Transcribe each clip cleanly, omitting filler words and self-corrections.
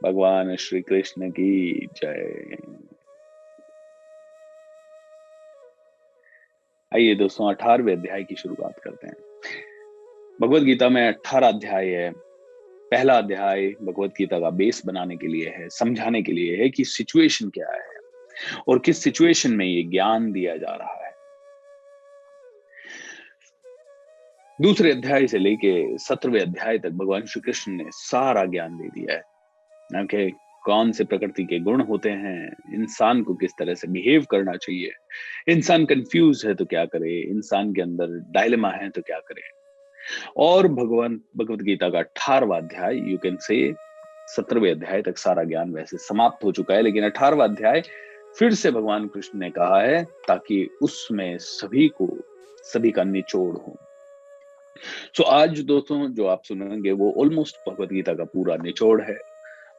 भगवान श्री कृष्ण की जय। आइए दोस्तों, 18वें अध्याय की शुरुआत करते हैं। भगवत गीता में 18 अध्याय है। पहला अध्याय भगवत गीता का बेस बनाने के लिए है, समझाने के लिए है कि सिचुएशन क्या है और किस सिचुएशन में ये ज्ञान दिया जा रहा है। दूसरे अध्याय से लेके 17वें अध्याय तक भगवान श्री कृष्ण ने सारा ज्ञान दे दिया है। ओके, कौन से प्रकृति के गुण होते हैं, इंसान को किस तरह से बिहेव करना चाहिए, इंसान कंफ्यूज है तो क्या करे, इंसान के अंदर डायलेमा है तो क्या करे। और भगवान भगवत गीता का 18वां अध्याय, यू कैन से 17वें अध्याय तक सारा ज्ञान वैसे समाप्त हो चुका है, लेकिन 18वां अध्याय फिर से भगवान कृष्ण ने कहा है ताकि उसमें सभी का निचोड़ हो। सो आज दोस्तों जो आप सुनेंगे वो ऑलमोस्ट भगवत गीता का पूरा निचोड़ है।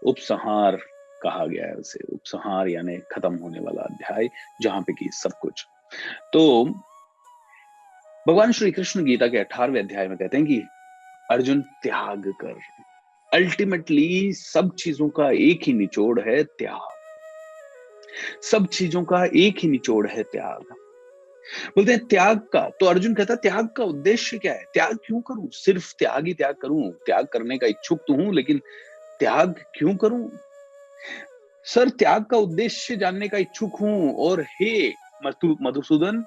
उपसंहार कहा गया है उसे, उपसंहार यानी खत्म होने वाला अध्याय, जहां पे कि सब कुछ। तो भगवान श्री कृष्ण गीता के 18वें अध्याय में कहते हैं कि अर्जुन त्याग कर। अल्टीमेटली सब चीजों का एक ही निचोड़ है, त्याग। सब चीजों का एक ही निचोड़ है, त्याग। बोलते हैं त्याग का, तो अर्जुन कहता है त्याग का उद्देश्य क्या है, त्याग क्यों करूं, सिर्फ त्याग ही त्याग करूं, त्याग करने का इच्छुक तो हूं लेकिन त्याग क्यों करूं। सर त्याग का उद्देश्य जानने का इच्छुक हूं, और हे मधुसूदन,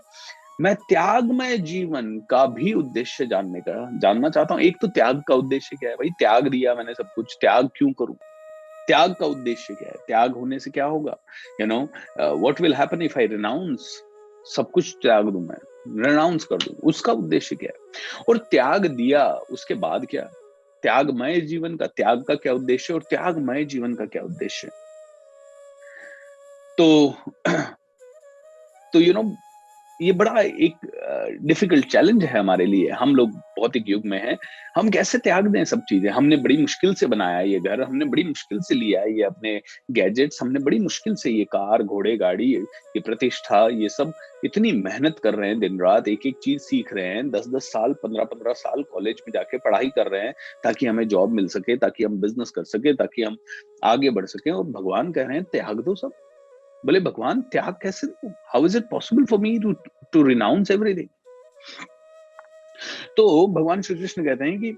मैं त्यागमय जीवन का भी उद्देश्य जानना चाहता हूं। एक तो त्याग का उद्देश्य क्या है भाई, त्याग दिया मैंने सब कुछ, त्याग क्यों करूं, त्याग का उद्देश्य क्या है, त्याग होने से क्या होगा, you know what will happen if I renounce, सब कुछ त्याग दूं मैं, रिनाउंस कर दूं, उसका उद्देश्य क्या है। और त्याग दिया उसके बाद क्या, त्यागमय जीवन का, त्याग का क्या उद्देश्य और त्यागमय जीवन का क्या उद्देश्य। तो तो ये बड़ा एक डिफिकल्ट चैलेंज है हमारे लिए। हम लोग भौतिक युग में हैं, हम कैसे त्याग दें सब चीजें। हमने बड़ी मुश्किल से बनाया है ये घर, हमने बड़ी मुश्किल से लिया है ये अपने गैजेट्स, हमने बड़ी मुश्किल से ये कार घोड़े गाड़ी ये प्रतिष्ठा ये सब, इतनी मेहनत कर रहे हैं, दिन रात एक एक चीज सीख रहे हैं, 10-10 साल 15-15 साल कॉलेज में जाके पढ़ाई कर रहे हैं ताकि हमें जॉब मिल सके, ताकि हम बिजनेस कर सके, ताकि हम आगे बढ़ सके। और भगवान कह रहे हैं त्याग दो सब। बोले भगवान त्याग कैसे दूं, how is it possible for me to renounce everything. तो भगवान श्री कृष्ण कहते हैं कि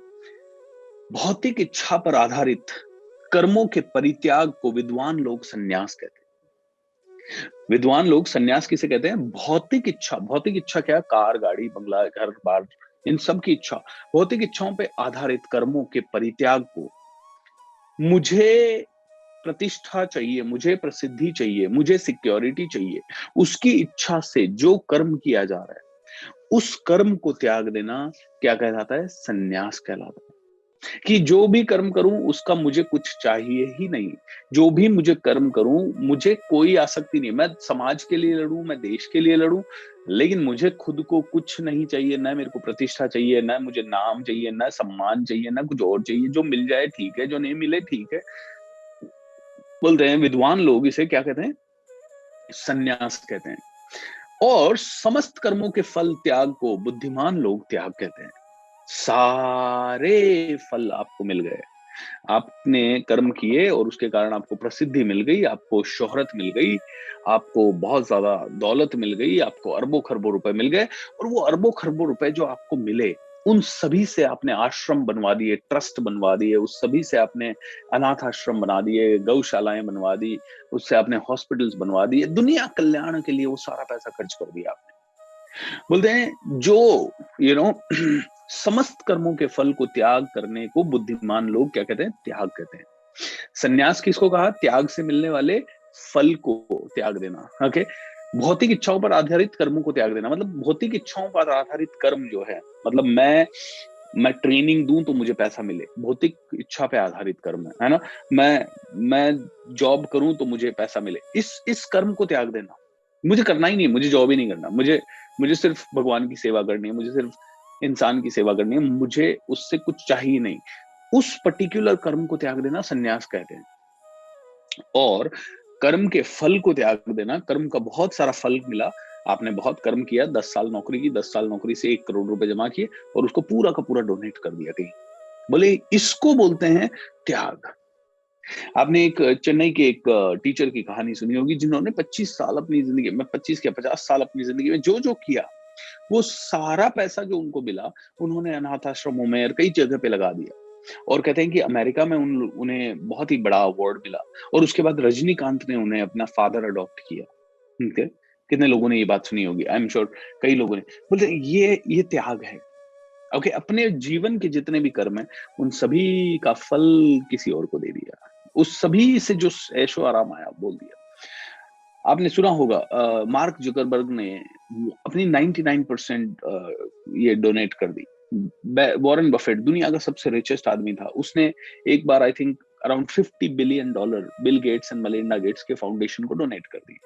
भौतिक इच्छा पर आधारित कर्मों के परित्याग को विद्वान लोग संन्यास कहते हैं। विद्वान लोग संन्यास किसे कहते हैं, भौतिक इच्छा। भौतिक इच्छा क्या, कार गाड़ी बंगला घर बार, इन सब की इच्छा, भौतिक इच्छाओं पे आधारित कर्मों के परित्याग को, मुझे प्रतिष्ठा चाहिए, मुझे प्रसिद्धि चाहिए, मुझे सिक्योरिटी चाहिए, उसकी इच्छा से जो कर्म किया जा रहा है उस कर्म को त्याग देना क्या कहलाता है, संन्यास कहलाता है। कि जो भी कर्म करूं उसका मुझे कुछ चाहिए ही नहीं, जो भी मुझे कर्म करूं मुझे कोई आसक्ति नहीं, मैं समाज के लिए लड़ूं, मैं देश के लिए लड़ूं, लेकिन मुझे खुद को कुछ नहीं चाहिए, ना मेरे को प्रतिष्ठा चाहिए, ना मुझे नाम चाहिए, ना सम्मान चाहिए, ना कुछ और चाहिए। जो मिल जाए ठीक है, जो नहीं मिले ठीक है। बोलते हैं विद्वान लोग इसे क्या कहते हैं, संन्यास कहते हैं। और समस्त कर्मों के फल त्याग को बुद्धिमान लोग त्याग कहते हैं। सारे फल आपको मिल गए, आपने कर्म किए और उसके कारण आपको प्रसिद्धि मिल गई, आपको शोहरत मिल गई, आपको बहुत ज्यादा दौलत मिल गई, आपको अरबों खरबों रुपए मिल गए, और वो अरबों खरबों रुपए जो आपको मिले उन सभी से आपने आश्रम बनवा दिए, ट्रस्ट बनवा दिए, उस सभी से आपने अनाथ आश्रम बना दिए, गौशालाएं बनवा दी, उससे आपने हॉस्पिटल्स बनवा दिए, दुनिया कल्याण के लिए वो सारा पैसा खर्च कर दिया आपने। बोलते हैं जो यू नो समस्त कर्मों के फल को त्याग करने को बुद्धिमान लोग क्या कहते हैं, त्याग कहते हैं। संन्यास किसको कहा, त्याग से मिलने वाले फल को त्याग देना। ओके, भौतिक इच्छाओं पर आधारित कर्मों को त्याग देना, मतलब भौतिक इच्छाओं पर आधारित कर्म जो है, मतलब मैं ट्रेनिंग दूं तो मुझे पैसा मिले, भौतिक इच्छा पे आधारित कर्म है ना। मैं जॉब करूं तो मुझे पैसा मिले, इस कर्म को त्याग देना। मुझे करना ही नहीं, मुझे जॉब ही नहीं करना, मुझे सिर्फ भगवान की सेवा करनी है, मुझे सिर्फ इंसान की सेवा करनी है, मुझे उससे कुछ चाहिए नहीं, उस पर्टिकुलर कर्म को त्याग देना संन्यास कहते हैं। और कर्म के फल को त्याग देना, कर्म का बहुत सारा फल मिला, आपने बहुत कर्म किया, 10 साल नौकरी की, 10 साल नौकरी से 1 करोड़ रुपए जमा किए और उसको पूरा का पूरा डोनेट कर दिया कहीं, बोले इसको बोलते हैं त्याग। आपने एक चेन्नई के एक टीचर की कहानी सुनी होगी, जिन्होंने 25 साल अपनी ज़िंदगी में, 25 या 50 साल अपनी ज़िंदगी में जो-जो किया, वो सारा पैसा जो उनको मिला, उन्होंने अनाथ आश्रमों में और कई जगह पे लगा दिया। और कहते हैं कि अमेरिका में उन्हें बहुत ही बड़ा अवार्ड मिला, और उसके बाद रजनीकांत ने उन्हें अपना फादर अडॉप्ट किया। ठीक है? कितने लोगों ने ये बात सुनी होगी? आई एम श्योर कई लोगों ने। बोलते हैं ये त्याग है। ओके, अपने जीवन के जितने भी कर्म हैं, उन सभी का फल किसी और को दे दिया। उस सभी से जो ऐशो आराम आया, बोल दिया। आपने सुना होगा मार्क जुकरबर्ग ने अपनी 99% ये डोनेट कर दी। वॉरेन बफेट दुनिया का सबसे रिचेस्ट आदमी था, उसने एक बार I think around $50 billion Bill Gates and Melinda Gates के फाउंडेशन को डोनेट कर दिए।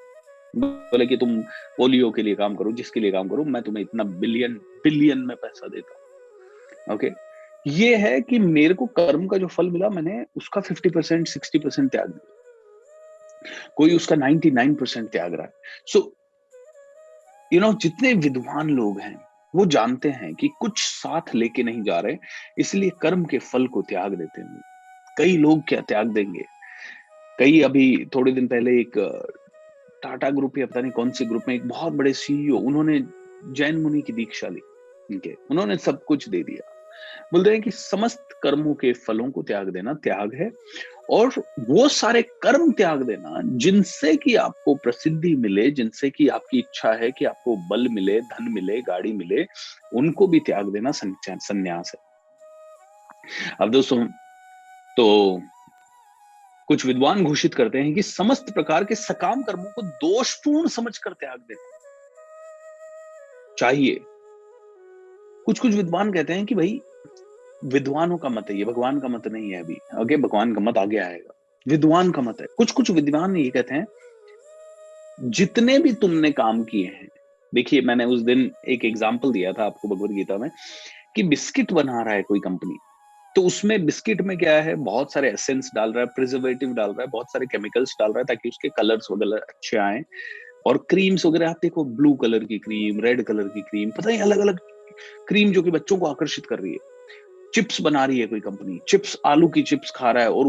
बोले कि तुम पोलियो के लिए काम करो, जिसके लिए काम करो, मैं तुम्हें इतना बिलियन बिलियन में पैसा देता हूँ। ओके, ये है कि मेरे को कर्म का जो फल मिला, मैंने उसका 50% 60% त्याग दिया, कोई उसका 99% त्याग रहा है। सो जितने विद्वान लोग हैं, वो जानते हैं कि कुछ साथ लेके नहीं जा रहे, इसलिए कर्म के फल को त्याग देते हैं। कई लोग क्या त्याग देंगे? कई अभी थोड़े दिन पहले एक टाटा ग्रुप या पता नहीं कौन सी ग्रुप में एक बहुत बड़े सीईओ, उन्होंने जैन मुनि की दीक्षा ली। ठीक है, उन्होंने सब कुछ दे दिया। बोल रहे हैं कि समस्त कर्मों के फलों को त्याग देना त्याग है, और वो सारे कर्म त्याग देना जिनसे कि आपको प्रसिद्धि मिले, जिनसे कि आपकी इच्छा है कि आपको बल मिले, धन मिले, गाड़ी मिले, उनको भी त्याग देना संन्यास है। अब दोस्तों, तो कुछ विद्वान घोषित करते हैं कि समस्त प्रकार के सकाम कर्मों को दोषपूर्ण समझकर त्याग देना चाहिए। कुछ कुछ विद्वान कहते हैं कि भाई, विद्वानों का मत है ये, भगवान का मत नहीं है अभी। ओके, भगवान का मत आगे आएगा, विद्वान का मत है। कुछ कुछ विद्वान ये कहते हैं, जितने भी तुमने काम किए हैं, देखिए मैंने उस दिन एक एग्जाम्पल दिया था आपको भगवत गीता में, कि बिस्किट बना रहा है कोई कंपनी, तो उसमें बिस्किट में क्या है, बहुत सारे एसेंस डाल रहा है, प्रिजर्वेटिव डाल रहा है, बहुत सारे केमिकल्स डाल रहा है, ताकि उसके कलर्स वगैरह अच्छे आए। और क्रीम्स वगैरह आप देखो, ब्लू कलर की क्रीम, रेड कलर की क्रीम, पता नहीं अलग अलग क्रीम जो कि बच्चों को आकर्षित कर रही है। चिप्स बना रही है कोई कंपनी, चिप्स, आलू की चिप्स खा रहा है, और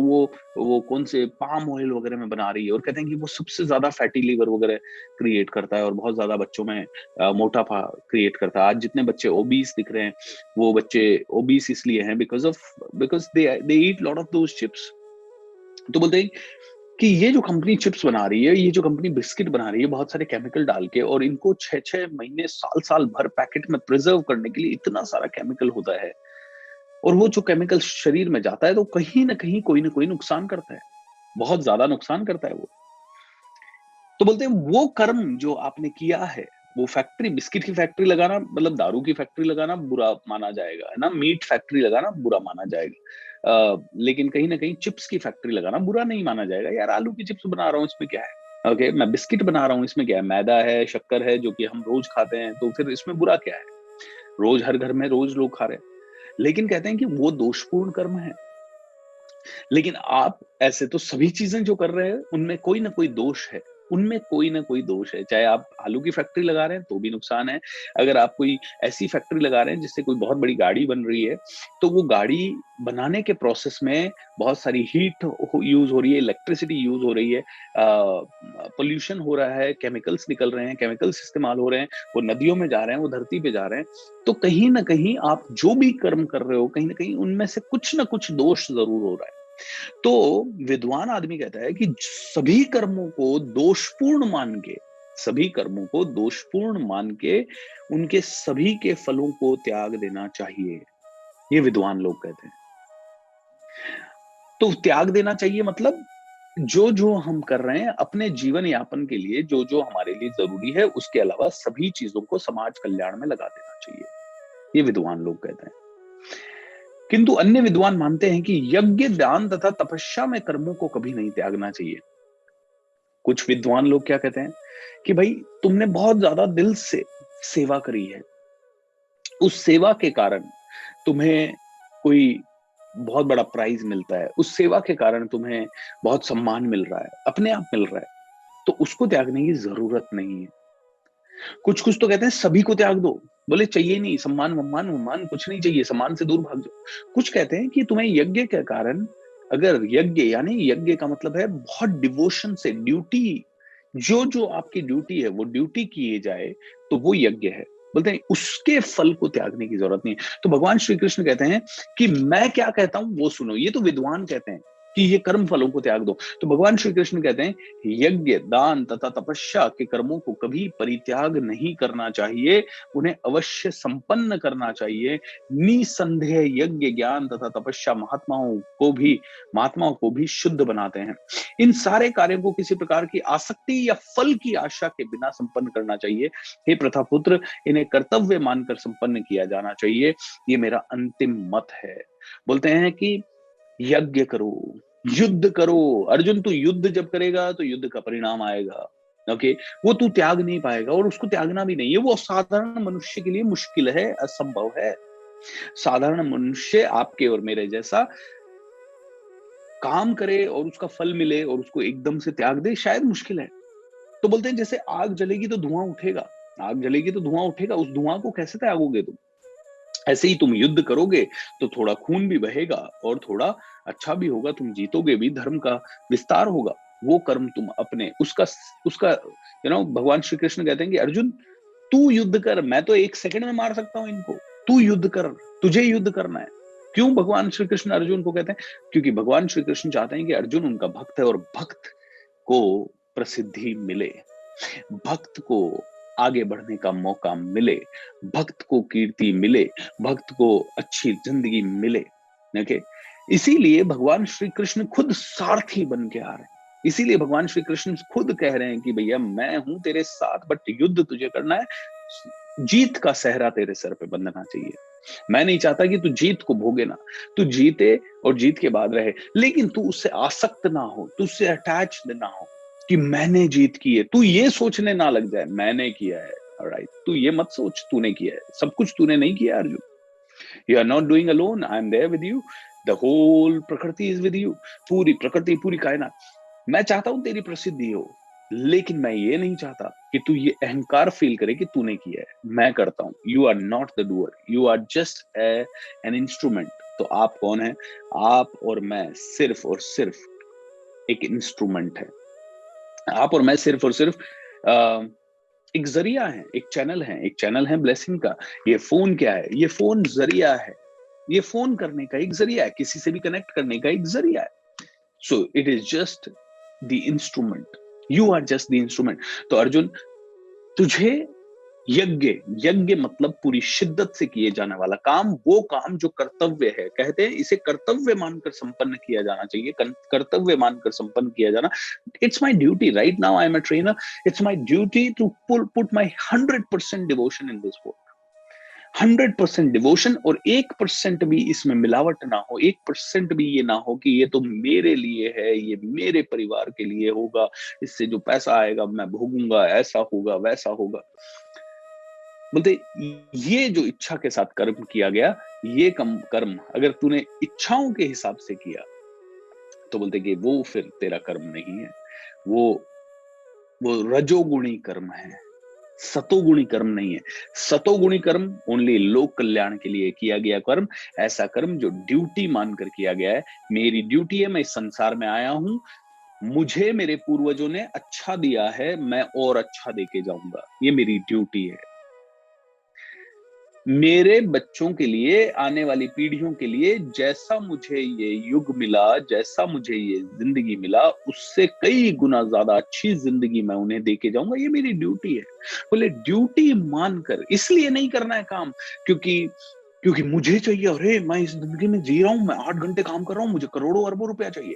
वो कौन से पाम ऑयल वगैरह में बना रही है, और कहते हैं कि वो सबसे ज्यादा फैटी लीवर वगैरह क्रिएट करता है, और बहुत ज्यादा बच्चों में मोटापा क्रिएट करता है। आज जितने बच्चे ओबीस दिख रहे हैं, वो बच्चे ओबीस इसलिए हैं because they eat lot of those chips. तो बोलते हैं कि ये जो कंपनी चिप्स बना रही है, ये जो कंपनी बिस्किट बना रही है, बहुत सारे केमिकल डाल के, और इनको 6-6 महीने, साल भर पैकेट में प्रिजर्व करने के लिए इतना सारा केमिकल होता है, और वो जो केमिकल शरीर में जाता है, तो कहीं ना कहीं कोई ना कोई नुकसान करता है, बहुत ज्यादा नुकसान करता है वो। तो बोलते हैं वो कर्म जो आपने किया है, वो फैक्ट्री, बिस्किट की फैक्ट्री लगाना, मतलब दारू की फैक्ट्री लगाना बुरा माना जाएगा, है ना, मीट फैक्ट्री लगाना बुरा माना जाएगा, लेकिन कहीं ना कहीं चिप्स की फैक्ट्री लगाना बुरा नहीं माना जाएगा। यार, आलू की चिप्स बना रहा हूँ, इसमें क्या है? ओके, मैं बिस्किट बना रहा हूँ, इसमें क्या है? मैदा है, शक्कर है, जो कि हम रोज खाते हैं, तो फिर इसमें बुरा क्या है? रोज हर घर में रोज लोग खा रहे हैं। लेकिन कहते हैं कि वो दोषपूर्ण कर्म है। लेकिन आप ऐसे तो सभी चीजें जो कर रहे हैं, उनमें कोई ना कोई दोष है, उनमें कोई ना कोई दोष है। चाहे आप आलू की फैक्ट्री लगा रहे हैं तो भी नुकसान है, अगर आप कोई ऐसी फैक्ट्री लगा रहे हैं जिससे कोई बहुत बड़ी गाड़ी बन रही है, तो वो गाड़ी बनाने के प्रोसेस में बहुत सारी हीट यूज हो रही है, इलेक्ट्रिसिटी यूज हो रही है, पोल्यूशन हो रहा है, केमिकल्स निकल रहे हैं, केमिकल्स इस्तेमाल हो रहे हैं, वो नदियों में जा रहे हैं, वो धरती पे जा रहे हैं। तो कहीं ना कहीं आप जो भी कर्म कर रहे हो, कहीं ना कहीं उनमें से कुछ ना कुछ दोष जरूर हो रहा है। तो विद्वान आदमी कहता है कि सभी कर्मों को दोषपूर्ण मान के, सभी कर्मों को दोषपूर्ण मान के, उनके सभी के फलों को त्याग देना चाहिए, ये विद्वान लोग कहते हैं। तो त्याग देना चाहिए मतलब, जो जो हम कर रहे हैं अपने जीवन यापन के लिए, जो जो हमारे लिए जरूरी है, उसके अलावा सभी चीजों को समाज कल्याण में लगा देना चाहिए, ये विद्वान लोग कहते हैं। किंतु अन्य विद्वान मानते हैं कि यज्ञ, दान तथा तपस्या में कर्मों को कभी नहीं त्यागना चाहिए। कुछ विद्वान लोग क्या कहते हैं कि भाई, तुमने बहुत ज्यादा दिल से सेवा करी है, उस सेवा के कारण तुम्हें कोई बहुत बड़ा प्राइज मिलता है, उस सेवा के कारण तुम्हें बहुत सम्मान मिल रहा है, अपने आप मिल रहा है, तो उसको त्यागने की जरूरत नहीं है। कुछ कुछ तो कहते हैं सभी को त्याग दो, बोले चाहिए नहीं, सम्मान वम्मान वम्मान कुछ नहीं चाहिए, सम्मान से दूर भाग जाओ। कुछ कहते हैं कि तुम्हें यज्ञ के कारण अगर यज्ञ, यानी यज्ञ का मतलब है बहुत डिवोशन से ड्यूटी, जो जो आपकी ड्यूटी है वो ड्यूटी किए जाए, तो वो यज्ञ है। बोलते हैं उसके फल को त्यागने की जरूरत नहीं है। तो भगवान श्री कृष्ण कहते हैं कि मैं क्या कहता हूं वो सुनो। ये तो विद्वान कहते हैं कि ये कर्म फलों को त्याग दो। तो भगवान श्री कृष्ण कहते हैं यज्ञ, दान तथा तपस्या के कर्मों को कभी परित्याग नहीं करना चाहिए, उन्हें अवश्य संपन्न करना चाहिए। निसंदेह यज्ञ, ज्ञान तथा तपस्या महात्माओं को भी शुद्ध बनाते हैं। इन सारे कार्यों को किसी प्रकार की आसक्ति या फल की आशा के बिना संपन्न करना चाहिए। हे प्रथापुत्र, इन्हें कर्तव्य मानकर संपन्न किया जाना चाहिए। ये मेरा अंतिम मत है। बोलते हैं कि यज्ञ करो, युद्ध करो। अर्जुन, तू युद्ध जब करेगा तो युद्ध का परिणाम आएगा। ओके, वो तू त्याग नहीं पाएगा, और उसको त्यागना भी नहीं है। वो साधारण मनुष्य के लिए मुश्किल है, असंभव है। साधारण मनुष्य आपके और मेरे जैसा काम करे और उसका फल मिले और उसको एकदम से त्याग दे, शायद मुश्किल है। तो बोलते हैं जैसे आग जलेगी तो धुआं उठेगा, आग जलेगी तो धुआं उठेगा, उस धुआं को कैसे त्यागोगे तुम? ऐसे ही तुम युद्ध करोगे तो थोड़ा खून भी बहेगा और थोड़ा अच्छा भी होगा, तुम जीतोगे भी, धर्म का विस्तार होगा। वो कर्म तुम अपने उसका उसका भगवान श्री कृष्ण कहते हैं कि अर्जुन, तू युद्ध कर, मैं तो 1 सेकंड में मार सकता हूं इनको, तू युद्ध कर, तुझे युद्ध करना है। क्यों भगवान श्री कृष्ण अर्जुन को कहते हैं? क्योंकि भगवान श्री कृष्ण चाहते हैं कि अर्जुन उनका भक्त है, और भक्त को प्रसिद्धि मिले, भक्त को आगे बढ़ने का मौका मिले, भक्त को कीर्ति मिले, भक्त को अच्छी जिंदगी मिले। ओके, इसीलिए भगवान श्री कृष्ण खुद सारथी बन के आ रहे हैं। इसीलिए भगवान श्री कृष्ण खुद कह रहे हैं कि भैया मैं हूं तेरे साथ, बट युद्ध तुझे करना है, जीत का सहरा तेरे सर पे बंधना चाहिए। मैं नहीं चाहता कि तू जीत को भोगे ना, तू जीते और जीत के बाद रहे, लेकिन तू उससे आसक्त ना हो, तू उससे अटैच्ड ना हो कि मैंने जीत की है। तू ये सोचने ना लग जाए मैंने किया है। ऑलराइट, तू ये मत सोच तूने किया है, सब कुछ तूने नहीं किया Arjun. You are not doing alone, I am there with you, the whole प्रकृति इज विद यू। पूरी प्रकृति, पूरी कायनात। मैं चाहता हूं तेरी प्रसिद्धि हो, लेकिन मैं ये नहीं चाहता कि तू ये अहंकार फील करे कि तूने किया है, मैं करता हूं। You are not the doer, you are just an instrument. तो आप कौन है? आप और मैं सिर्फ और सिर्फ एक इंस्ट्रूमेंट है। आप और मैं सिर्फ और सिर्फ एक जरिया है, एक चैनल है, एक चैनल है ब्लेसिंग का। ये फोन क्या है? ये फोन जरिया है, ये फोन करने का एक जरिया है, किसी से भी कनेक्ट करने का एक जरिया है। So it is just the instrument, you are just the instrument. तो अर्जुन, तुझे यज्ञ, यज्ञ मतलब पूरी शिद्दत से किए जाने वाला काम, वो काम जो कर्तव्य है, कहते हैं इसे कर्तव्य मानकर संपन्न किया जाना चाहिए। कर्तव्य मानकर संपन्न किया जाना। It's my duty right now, I am a trainer, it's my duty to put my 100% devotion in this work. 100% devotion, और 1% भी इसमें मिलावट ना हो, 1% भी ये ना हो कि ये तो मेरे लिए है, ये मेरे परिवार के लिए होगा, इससे जो पैसा आएगा मैं भोगूंगा, ऐसा होगा वैसा होगा। बोलते ये जो इच्छा के साथ कर्म किया गया, ये कर्म अगर तूने इच्छाओं के हिसाब से किया, तो बोलते कि वो फिर तेरा कर्म नहीं है, वो रजोगुणी कर्म है, सतोगुणी कर्म नहीं है। सतोगुणी कर्म ओनली लोक कल्याण के लिए किया गया कर्म, ऐसा कर्म जो ड्यूटी मानकर किया गया है। मेरी ड्यूटी है, मैं इस संसार में आया हूं, मुझे मेरे पूर्वजों ने अच्छा दिया है, मैं और अच्छा देके जाऊंगा, ये मेरी ड्यूटी है। मेरे बच्चों के लिए, आने वाली पीढ़ियों के लिए, जैसा मुझे ये युग मिला, जैसा मुझे ये जिंदगी मिला, उससे कई गुना ज्यादा अच्छी जिंदगी मैं उन्हें देके जाऊंगा, ये मेरी ड्यूटी है। बोले ड्यूटी मानकर इसलिए नहीं करना है काम क्योंकि मुझे चाहिए, अरे मैं इस जिंदगी में जी रहा हूं, मैं 8 घंटे काम कर रहा हूं, मुझे करोड़ों अरबों रुपया चाहिए।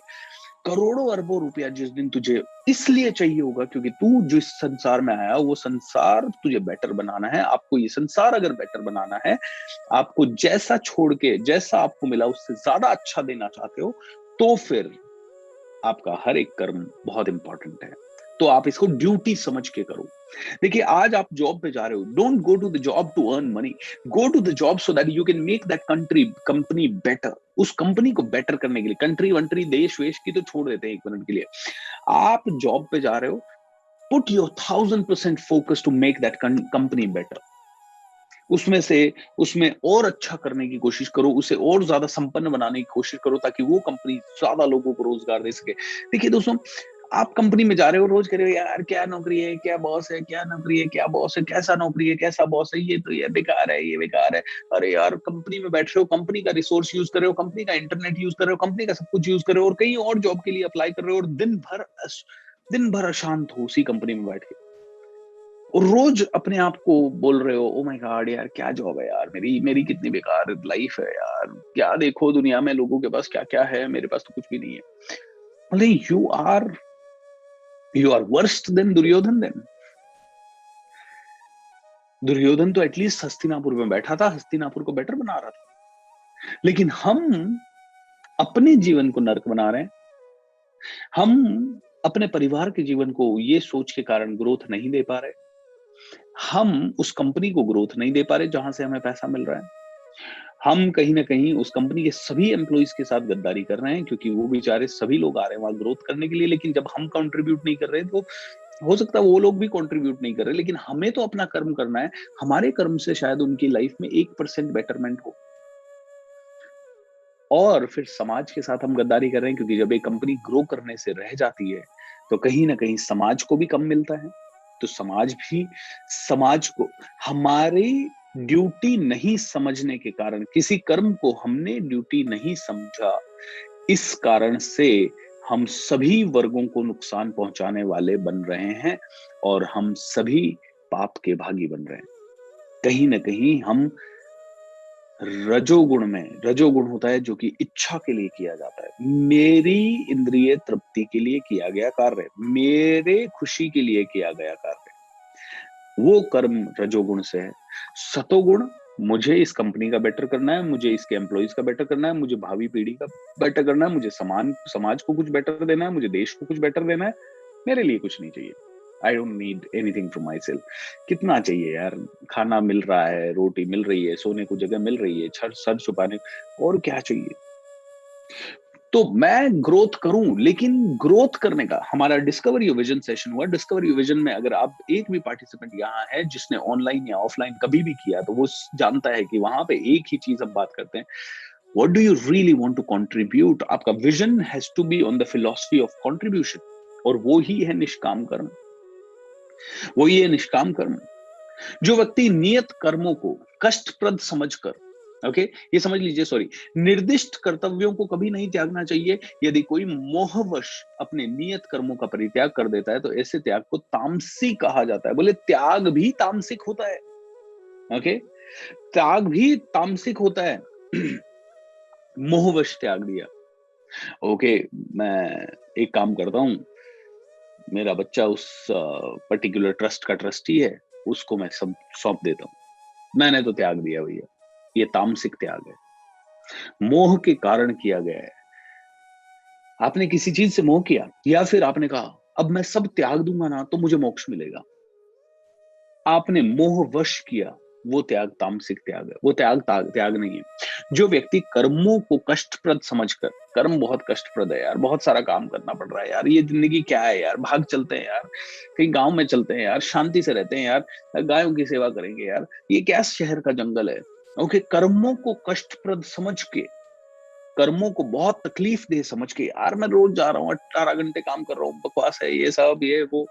करोड़ों अरबों रुपया जिस दिन तुझे इसलिए चाहिए होगा क्योंकि तू जिस संसार में आया, वो संसार तुझे बेटर बनाना है। आपको ये संसार अगर बेटर बनाना है, आपको जैसा छोड़ के जैसा आपको मिला उससे ज्यादा अच्छा देना चाहते हो, तो फिर आपका हर एक कर्म बहुत इंपॉर्टेंट है। तो आप इसको ड्यूटी समझ के करो। देखिए, आज आप जॉब पे जा रहे हो, don't go to the job to earn money, go to the job so that you can make that company better. उस कंपनी को बेटर करने के लिए, कंट्री वंट्री देश वेश की तो छोड़ देते हैं 1 मिनट के लिए, आप जॉब पे जा रहे हो, put your 1000% focus to make that company better. उसमें और अच्छा करने की कोशिश करो, उसे और ज्यादा संपन्न बनाने की कोशिश करो, ताकि वो कंपनी ज्यादा लोगों को रोजगार दे सके। देखिए दोस्तों, आप कंपनी में जा रहे हो, रोज कह रहे हो यार क्या नौकरी है, क्या बॉस है, क्या नौकरी है, क्या बॉस है, कैसा नौकरी है, कैसा बॉस है, ये तो ये बेकार है, ये बेकार है। अरे यार, कंपनी में बैठ रहे हो, कंपनी का रिसोर्स यूज कर रहे हो, कंपनी का इंटरनेट यूज कर रहे हो, कंपनी का सब कुछ यूज कर रहे हो, और कहीं और जॉब के लिए अप्लाई कर रहे हो, और दिन भर अशांत हो उसी कंपनी में बैठ के, और रोज अपने आप को बोल रहे हो, ओ माय गॉड यार क्या जॉब है यार, मेरी मेरी कितनी बेकार लाइफ है यार, क्या देखो दुनिया में लोगों के पास क्या क्या है, मेरे पास तो कुछ भी नहीं है। मतलब you are worst than Duryodhan then. Duryodhan तो एटलीस्ट हस्तिनापुर में बैठा था, हस्तिनापुर को बेटर बना रहा था, लेकिन हम अपने जीवन को नर्क बना रहे हैं। हम अपने परिवार के जीवन को ये सोच के कारण ग्रोथ नहीं दे पा रहे, हम उस कंपनी को ग्रोथ नहीं दे पा रहे जहां से हमें पैसा मिल रहा है, हम कहीं ना कहीं उस कंपनी के सभी एम्प्लॉइज के साथ गद्दारी कर रहे हैं, क्योंकि वो बेचारे सभी लोग आ रहे हैं वहां ग्रोथ करने के लिए, लेकिन जब हम कंट्रीब्यूट नहीं कर रहे तो हो सकता है वो लोग भी कंट्रीब्यूट नहीं कर रहे, लेकिन हमें तो अपना कर्म करना है। हमारे कर्म से शायद उनकी लाइफ में 1% बेटरमेंट हो, और फिर समाज के साथ हम गद्दारी कर रहे हैं, क्योंकि जब एक कंपनी ग्रो करने से रह जाती है तो कहीं ना कहीं समाज को भी कम मिलता है। तो समाज को हमारी ड्यूटी नहीं समझने के कारण, किसी कर्म को हमने ड्यूटी नहीं समझा, इस कारण से हम सभी वर्गों को नुकसान पहुंचाने वाले बन रहे हैं, और हम सभी पाप के भागी बन रहे हैं। कहीं ना कहीं हम रजोगुण होता है जो कि इच्छा के लिए किया जाता है, मेरी इंद्रिय तृप्ति के लिए किया गया कार्य, मेरे खुशी के लिए किया गया कार्य, वो कर्म रजोगुण से है। सतोगुण, मुझे इस कंपनी का बेटर करना है, मुझे इसके एम्प्लॉइज का बेटर करना है, मुझे भावी पीढ़ी का बेटर करना है, मुझे समाज को कुछ बेटर देना है, मुझे देश को कुछ बेटर देना है, मेरे लिए कुछ नहीं चाहिए। I don't need anything from my self. कितना चाहिए यार, खाना मिल रहा है, रोटी मिल रही है, सोने को जगह मिल रही है, सर छुपाने, और क्या चाहिए। तो मैं ग्रोथ करूं, लेकिन ग्रोथ करने का हमारा डिस्कवरी विजन सेशन हुआ। डिस्कवरी विजन में अगर आप एक भी पार्टिसिपेंट यहाँ है जिसने ऑनलाइन या ऑफलाइन कभी भी किया, तो वो जानता है कि वहां पे एक ही चीज हम बात करते हैं, what do you really want to contribute. आपका vision has to be on the philosophy of contribution, और वो ही है निष्काम कर्म। वो ही है निष्काम कर्म। जो व्यक्ति नियत कर्मों को कष्टप्रद समझकर, ओके, ये समझ लीजिए, सॉरी, निर्दिष्ट कर्तव्यों को कभी नहीं त्यागना चाहिए। यदि कोई मोहवश अपने नियत कर्मों का परित्याग कर देता है तो ऐसे त्याग को तामसिक कहा जाता है। बोले त्याग भी तामसिक होता है, ओके, त्याग भी तामसिक होता है। मोहवश त्याग दिया, ओके, मैं एक काम करता हूं, मेरा बच्चा उस पर्टिकुलर ट्रस्ट का ट्रस्टी है, उसको मैं सब सौंप देता हूं, मैंने तो त्याग दिया भैया। ये तामसिक त्याग है, मोह के कारण किया गया है। आपने किसी चीज से मोह किया, या फिर आपने कहा अब मैं सब त्याग दूंगा ना तो मुझे मोक्ष मिलेगा, आपने मोहवश किया, वो त्याग तामसिक त्याग है, वो त्याग नहीं है। जो व्यक्ति कर्मों को कष्टप्रद समझकर, कर्म बहुत कष्टप्रद है यार, बहुत सारा काम करना पड़ रहा है यार, ये जिंदगी क्या है यार, भाग चलते हैं यार, कहीं गांव में चलते हैं यार, शांति से रहते हैं यार, गायों की सेवा करेंगे यार, ये क्या शहर का जंगल है। ओके, कर्मों को कष्टप्रद समझ के, कर्मों को बहुत तकलीफ दे समझ के, यार मैं रोज जा रहा हूँ 18 घंटे काम कर रहा हूँ, बकवास है ये सब, ये वो,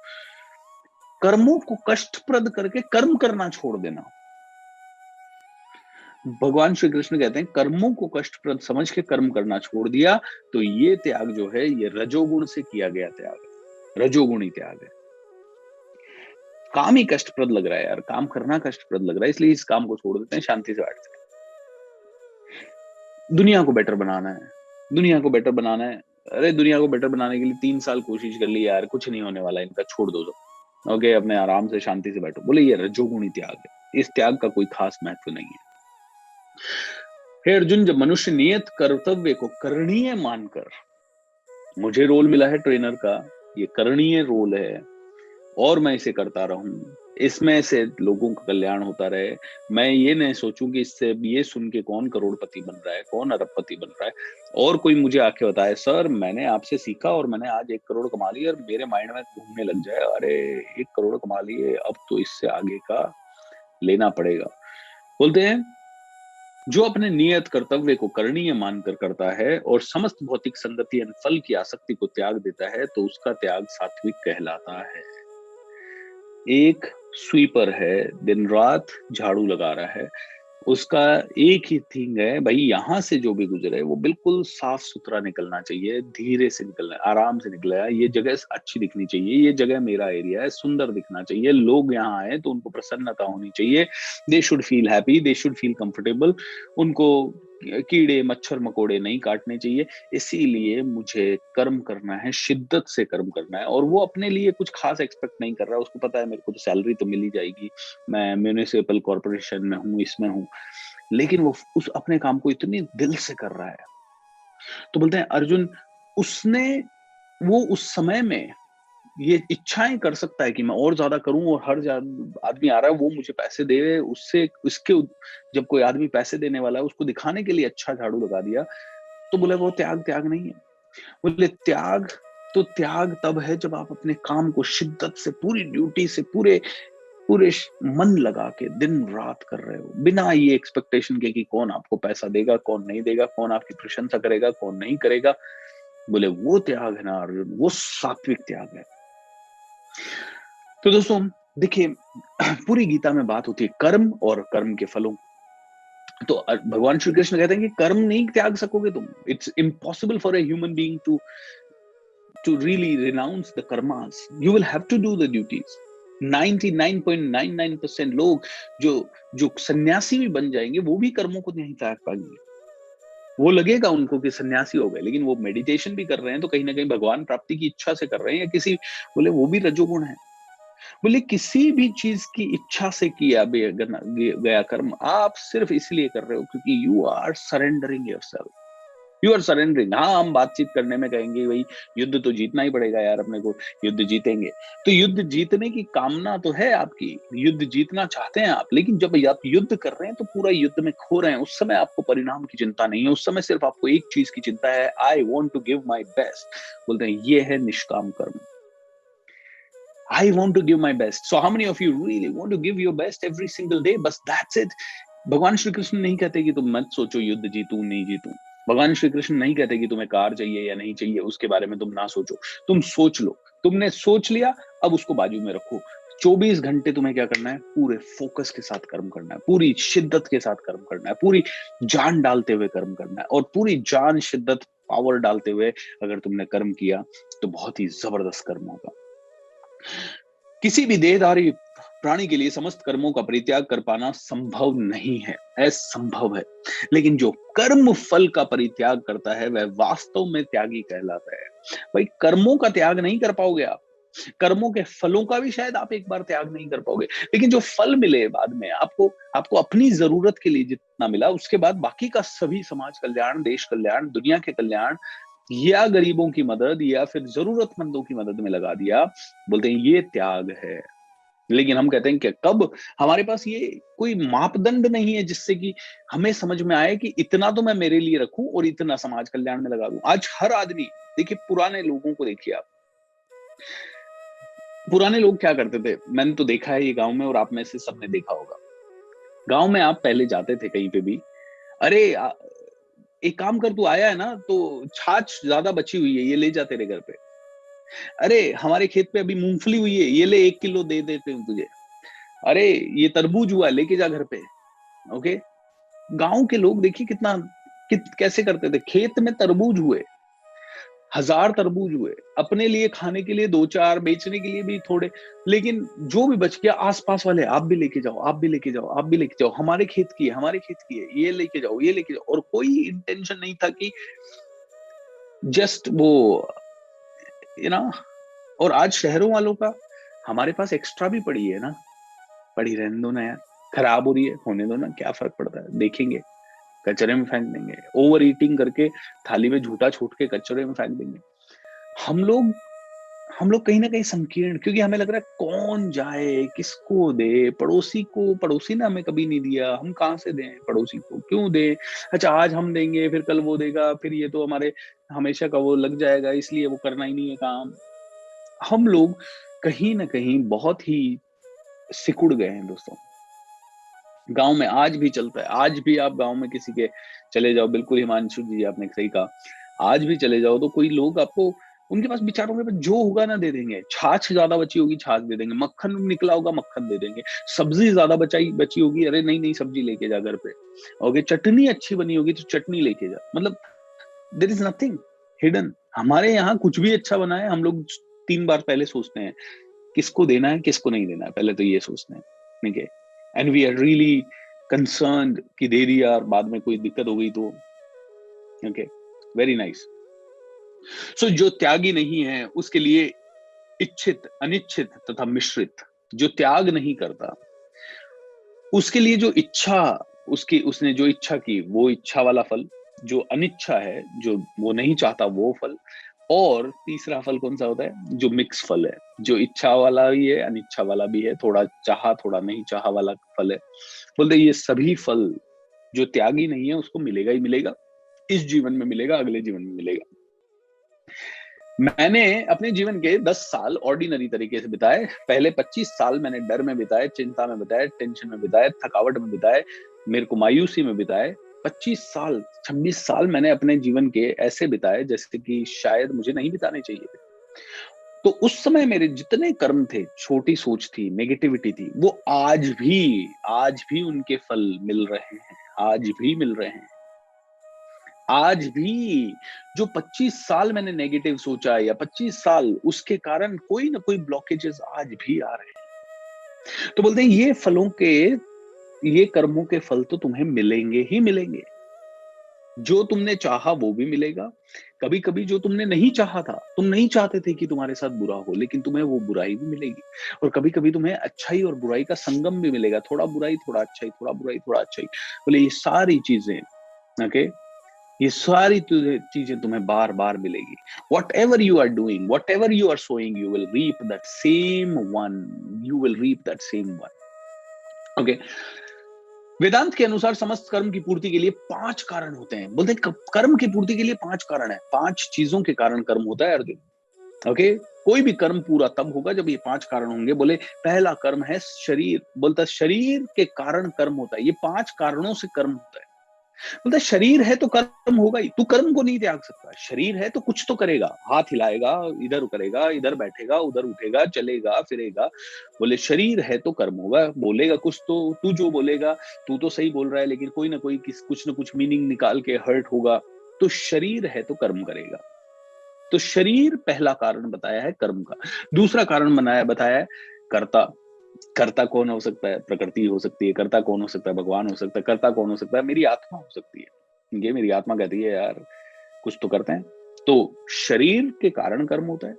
कर्मों को कष्टप्रद करके कर्म करना छोड़ देना। भगवान श्री कृष्ण कहते हैं कर्मों को कष्टप्रद समझ के कर्म करना छोड़ दिया, तो ये त्याग जो है ये रजोगुण से किया गया त्याग है, रजोगुणी त्याग है। काम ही कष्टप्रद लग रहा है यार, काम करना कष्टप्रद लग रहा है, इसलिए इस काम को छोड़ देते हैं, शांति से बैठते हैं। दुनिया को बेटर बनाना है, दुनिया को बेटर बनाना है। अरे दुनिया को बेटर बनाने के लिए 3 साल कोशिश कर ली यार, कुछ नहीं होने वाला, इनका छोड़ दो सब, ओके, अपने आराम से शांति से बैठो। बोले ये रजोगुणी त्याग है, इस त्याग का कोई खास महत्व नहीं है। हे अर्जुन, जब मनुष्य नियत कर्तव्य को करणीय मानकर, मुझे रोल मिला है ट्रेनर का, ये करणीय रोल है और मैं इसे करता रहूं, इसमें से लोगों का कल्याण होता रहे, मैं ये नहीं सोचूं कि इससे ये सुन के कौन करोड़पति बन रहा है, कौन अरबपति बन रहा है, और कोई मुझे आके बताए सर मैंने आपसे सीखा और मैंने आज 1 करोड़ कमा लिया, और मेरे माइंड में घूमने लग जाए, अरे 1 करोड़ कमा लिए, अब तो इससे आगे का लेना पड़ेगा। बोलते हैं जो अपने नियत कर्तव्य को करणीय मानकर करता है और समस्त भौतिक संगति एवं फल की आसक्ति को त्याग देता है तो उसका त्याग सात्विक कहलाता है। एक स्वीपर है, दिन रात झाड़ू लगा रहा है, उसका एक ही थिंग है, भाई यहाँ से जो भी गुजरे वो बिल्कुल साफ सुथरा निकलना चाहिए, धीरे से निकलना है, आराम से निकला है, ये जगह अच्छी दिखनी चाहिए, ये जगह मेरा एरिया है, सुंदर दिखना चाहिए, लोग यहाँ आए तो उनको प्रसन्नता होनी चाहिए, they should feel happy, they should feel comfortable, उनको कीड़े मच्छर मकोड़े नहीं काटने चाहिए। इसीलिए मुझे कर्म करना है, शिद्दत से कर्म करना है, और वो अपने लिए कुछ खास एक्सपेक्ट नहीं कर रहा, उसको पता है मेरे को तो सैलरी तो मिल ही जाएगी, मैं म्यूनिसिपल कॉर्पोरेशन में हूँ, इसमें हूँ, लेकिन वो उस अपने काम को इतनी दिल से कर रहा है। तो बोलते हैं अर्जुन, उसने वो उस समय में ये इच्छाएं कर सकता है कि मैं और ज्यादा करूं, और हर आदमी आ रहा है वो मुझे पैसे दे, उससे इसके जब कोई आदमी पैसे देने वाला है उसको दिखाने के लिए अच्छा झाड़ू लगा दिया, तो बोले वो त्याग त्याग नहीं है। बोले त्याग तो त्याग तब है जब आप अपने काम को शिद्दत से, पूरी ड्यूटी से, पूरे पूरे मन लगा के दिन रात कर रहे हो, बिना ये एक्सपेक्टेशन के कि कौन आपको पैसा देगा, कौन नहीं देगा, कौन आपकी प्रशंसा करेगा, कौन नहीं करेगा। बोले वो त्याग है ना अर्जुन, वो सात्विक त्याग है। तो दोस्तों देखिए, पूरी गीता में बात होती है कर्म और कर्म के फलों। तो भगवान श्री कृष्ण कहते हैं कि कर्म नहीं त्याग सकोगे तुम, it's impossible for a human being to really renounce the karmas, you will have to do the duties. 99.99% लोग जो जो सन्यासी भी बन जाएंगे वो भी कर्मों को नहीं त्याग पाएंगे। वो लगेगा उनको कि सन्यासी हो गए, लेकिन वो मेडिटेशन भी कर रहे हैं तो कहीं ना कहीं भगवान प्राप्ति की इच्छा से कर रहे हैं, या किसी, बोले वो भी रजोगुण है। बोले किसी भी चीज की इच्छा से किया गया कर्म आप सिर्फ इसलिए कर रहे हो क्योंकि you are surrendering yourself, you are surrendering. हाँ, हम बातचीत करने में कहेंगे भाई युद्ध तो जीतना ही पड़ेगा यार, अपने को युद्ध जीतेंगे, तो युद्ध जीतने की कामना तो है आपकी, युद्ध जीतना चाहते हैं आप, लेकिन जब आप युद्ध कर रहे हैं तो पूरा युद्ध में खो रहे हैं, उस समय आपको परिणाम की चिंता नहीं है, उस समय सिर्फ आपको एक चीज की चिंता है, I want to give my best. बोलते हैं ये है निष्काम कर्म। I want to give my best. So how many of you really want to give your best every single day? बस that's it. भगवान श्री कृष्ण नहीं कहते कि तुम मत सोचो युद्ध जीतूं नहीं जीतूं। भगवान श्री कृष्ण नहीं कहते कि तुम्हें कार चाहिए या नहीं चाहिए, उसके बारे में तुम ना सोचो, तुम सोच लो। तुमने सोच लिया, अब उसको बाजू में रखो। 24 घंटे तुम्हें क्या करना है? पूरे फोकस के साथ कर्म करना है, पूरी शिद्दत के साथ कर्म करना है, पूरी जान डालते हुए कर्म करना है, और पूरी जान शिद्दत पावर डालते हुए अगर तुमने कर्म किया तो बहुत ही जबरदस्त कर्म होगा। किसी भी देहधारी प्राणी के लिए समस्त कर्मों का परित्याग कर पाना संभव नहीं है, असंभव है, लेकिन जो कर्म फल का परित्याग करता है वह वास्तव में त्यागी कहलाता है। भाई कर्मों का त्याग नहीं कर पाओगे आप, कर्मों के फलों का भी शायद आप एक बार त्याग नहीं कर पाओगे, लेकिन जो फल मिले बाद में आपको, आपको अपनी जरूरत के लिए जितना मिला, उसके बाद बाकी का सभी समाज कल्याण, देश कल्याण, दुनिया के कल्याण, या गरीबों की मदद, या फिर जरूरतमंदों की मदद में लगा दिया, बोलते हैं ये त्याग है। लेकिन हम कहते हैं कि कब, हमारे पास ये कोई मापदंड नहीं है जिससे कि हमें समझ में आए कि इतना तो मैं मेरे लिए रखूं और इतना समाज कल्याण में लगा दूं। आज हर आदमी, देखिए पुराने लोगों को देखिए आप, पुराने लोग क्या करते थे, मैंने तो देखा है ये गांव में, और आप में से सबने देखा होगा। गांव में आप पहले जाते थे कहीं पे भी, अरे एक काम कर, तू आया है ना तो छाछ ज्यादा बची हुई है, ये ले जा तेरे घर पे। अरे हमारे खेत पे अभी मूंगफली हुई है, ये ले 1 किलो दे देते हैं तुझे। अरे ये तरबूज हुआ, लेके जा घर पे। ओके, गांव के लोग देखिए कैसे करते थे, खेत में तरबूज हुए, 1000 तरबूज हुए, अपने लिए खाने के लिए 2-4, बेचने के लिए भी थोड़े, लेकिन जो भी बच गया आसपास वाले, आप भी लेके जाओ, आप भी लेके जाओ, आप भी लेके जाओ, हमारे खेत की है, हमारे खेत की है, ये लेके जाओ, ये लेके जाओ, और कोई इंटेंशन नहीं था कि जस्ट वो, यू नो। और आज शहरों वालों का, हमारे पास एक्स्ट्रा भी पड़ी है ना, पड़ी रहने दो ना यार, खराब हो रही है, होने दो ना, क्या फर्क पड़ता है, देखेंगे, कचरे में फेंक देंगे, ओवर ईटिंग करके थाली में झूठा छूट के कचरे में फेंक देंगे। हम लोग हम लोग कहीं ना कहीं संकीर्ण, क्योंकि हमें लग रहा है कौन जाए, किसको दे, पड़ोसी को, पड़ोसी ने हमें कभी नहीं दिया, हम कहाँ से दें पड़ोसी को, क्यों दें, अच्छा आज हम देंगे फिर कल वो देगा, फिर ये तो हमारे हमेशा का वो लग जाएगा, इसलिए वो करना ही नहीं है काम। हम लोग कहीं ना कहीं बहुत ही सिकुड़ गए हैं दोस्तों। गांव में आज भी चलता है। आज भी आप गांव में किसी के चले जाओ, बिल्कुल हिमांशु जी आपने सही कहा, आज भी चले जाओ तो कोई लोग आपको, उनके पास बेचारों के पास जो होगा ना दे देंगे। छाछ ज्यादा बची होगी छाछ दे देंगे, मक्खन निकला होगा मक्खन दे देंगे, सब्जी ज्यादा बची होगी, अरे नहीं नहीं सब्जी लेके जा घर पे, ओके, चटनी अच्छी बनी होगी तो चटनी लेके जा। मतलब देयर इज नथिंग हिडन। हमारे यहाँ कुछ भी अच्छा बना है, हम लोग 3 बार पहले सोचते हैं किसको देना है किसको नहीं देना है, पहले तो ये सोचते हैं, ठीक है। And we are really concerned कि दे दिया और बाद में कोई दिक्कत हो गई तो, ओके, वेरी नाइस। सो जो त्यागी नहीं है उसके लिए इच्छित, अनिच्छित तथा मिश्रित, जो त्याग नहीं करता उसके लिए जो इच्छा, उसकी उसने जो इच्छा की वो इच्छा वाला फल, जो अनिच्छा है जो वो नहीं चाहता वो फल, और तीसरा फल कौन सा होता है, जो मिक्स फल है, जो इच्छा वाला भी है अनिच्छा वाला भी है, थोड़ा चाहा थोड़ा नहीं चाहा वाला फल है। बोलते ये सभी फल जो त्यागी नहीं है उसको मिलेगा ही मिलेगा, इस जीवन में मिलेगा, अगले जीवन में मिलेगा। मैंने अपने जीवन के 10 साल ऑर्डिनरी तरीके से बिताए। पहले 25 साल मैंने डर में बिताए, चिंता में बिताए, टेंशन में बिताए, थकावट में बिताए, मेरे को मायूसी में बिताए। 25 साल 26 साल मैंने अपने जीवन के ऐसे बिताए जैसे कि शायद मुझे नहीं बिताने चाहिए थे। तो उस समय मेरे जितने कर्म थे, छोटी सोच थी, नेगेटिविटी थी, वो आज भी उनके फल मिल रहे हैं, आज भी मिल रहे हैं। आज भी जो 25 साल मैंने नेगेटिव सोचा या 25 साल, उसके कारण कोई ना कोई ब्लॉकेजेस आज भी आ रहे हैं। तो बोलते हैं ये कर्मों के फल तो तुम्हें मिलेंगे ही मिलेंगे। जो तुमने चाहा वो भी मिलेगा। कभी कभी जो तुमने नहीं चाहा था, तुम नहीं चाहते थे कि तुम्हारे साथ बुरा हो, लेकिन तुम्हें वो बुराई भी मिलेगी। और कभी कभी तुम्हें अच्छाई और बुराई का संगम भी मिलेगा, थोड़ा बुराई थोड़ा अच्छाई, थोड़ा बुराई थोड़ा अच्छाई। बोले ये सारी चीजें, ओके, ये सारी चीजें तुम्हें बार बार मिलेगी। Whatever you are doing, whatever you are sowing, you will reap that same one, you will reap that same one, okay. Vedanta के अनुसार समस्त कर्म की पूर्ति के लिए 5 कारण होते हैं। बोलते हैं कर्म की पूर्ति के लिए 5 कारण है, 5 चीजों के कारण कर्म होता है अर्जुन, ओके। कोई भी कर्म पूरा तब होगा जब ये 5 कारण होंगे। बोले पहला कर्म है शरीर, बोलता शरीर के कारण कर्म होता है, ये 5 कारणों से कर्म होता है। बोलता शरीर है तो कर्म होगा ही, तू कर्म को नहीं त्याग सकता। शरीर है तो कुछ तो करेगा, हाथ हिलाएगा, इधर करेगा, इधर बैठेगा, उधर उठेगा, चलेगा फिरेगा। बोले शरीर है तो कर्म होगा, बोलेगा कुछ तो, तू जो बोलेगा, तू तो सही बोल रहा है लेकिन कोई ना कोई कुछ ना कुछ मीनिंग निकाल के हर्ट होगा। तो शरीर है तो कर्म करेगा। तो शरीर पहला कारण बताया है कर्म का। दूसरा कारण बताया है कर्ता। कर्ता कौन हो सकता है, प्रकृति हो सकती है। कर्ता कौन हो सकता है, भगवान हो सकता है। कर्ता कौन हो सकता है, मेरी आत्मा हो सकती है। ये मेरी आत्मा कहती है यार कुछ तो करते हैं। तो शरीर के कारण कर्म होता है,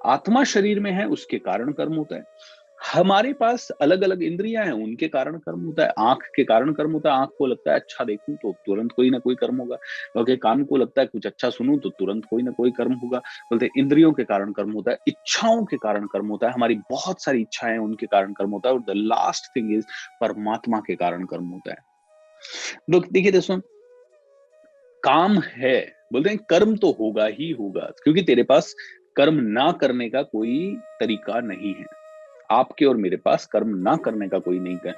आत्मा शरीर में है उसके कारण कर्म होता है। हमारे पास अलग अलग इंद्रियां हैं, उनके कारण कर्म होता है। आंख के कारण कर्म होता है, आंख को लगता है अच्छा देखूं तो तुरंत कोई ना कोई कर्म होगा। क्योंकि कान को लगता है कुछ अच्छा सुनूं तो तुरंत कोई ना कोई कर्म होगा। बोलते हैं इंद्रियों के कारण कर्म होता है, इच्छाओं के कारण कर्म होता है, हमारी बहुत सारी इच्छाएं उनके कारण कर्म होता है। और द लास्ट थिंग इज परमात्मा के कारण कर्म होता है। लोग देखिए दोस्तों, काम है, बोलते हैं कर्म तो होगा ही होगा, क्योंकि तेरे पास कर्म ना करने का कोई तरीका नहीं है। आपके और मेरे पास कर्म ना करने का कोई नहीं है।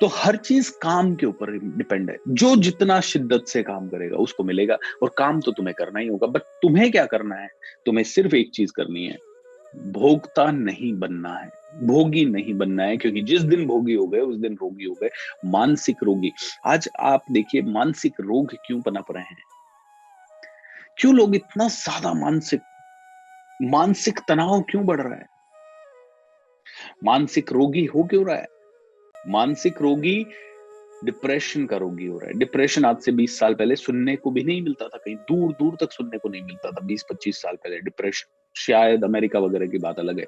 तो हर चीज काम के ऊपर डिपेंड है। जो जितना शिद्दत से काम करेगा उसको मिलेगा, और काम तो तुम्हें करना ही होगा। बट तुम्हें क्या करना है, तुम्हें सिर्फ एक चीज करनी है, भोगता नहीं बनना है, भोगी नहीं बनना है। क्योंकि जिस दिन भोगी हो गए उस दिन रोगी हो गए, मानसिक रोगी। आज आप देखिए मानसिक रोग क्यों पनप रहे हैं, क्यों लोग इतना ज्यादा मानसिक मानसिक तनाव क्यों बढ़ रहा है, मानसिक रोगी हो क्यों रहा है। मानसिक रोगी डिप्रेशन का रोगी हो रहा है। डिप्रेशन आज से 20 साल पहले सुनने को भी नहीं मिलता था, कहीं दूर दूर तक सुनने को नहीं मिलता था। 20-25 साल पहले डिप्रेशन, शायद अमेरिका वगैरह की बात अलग है।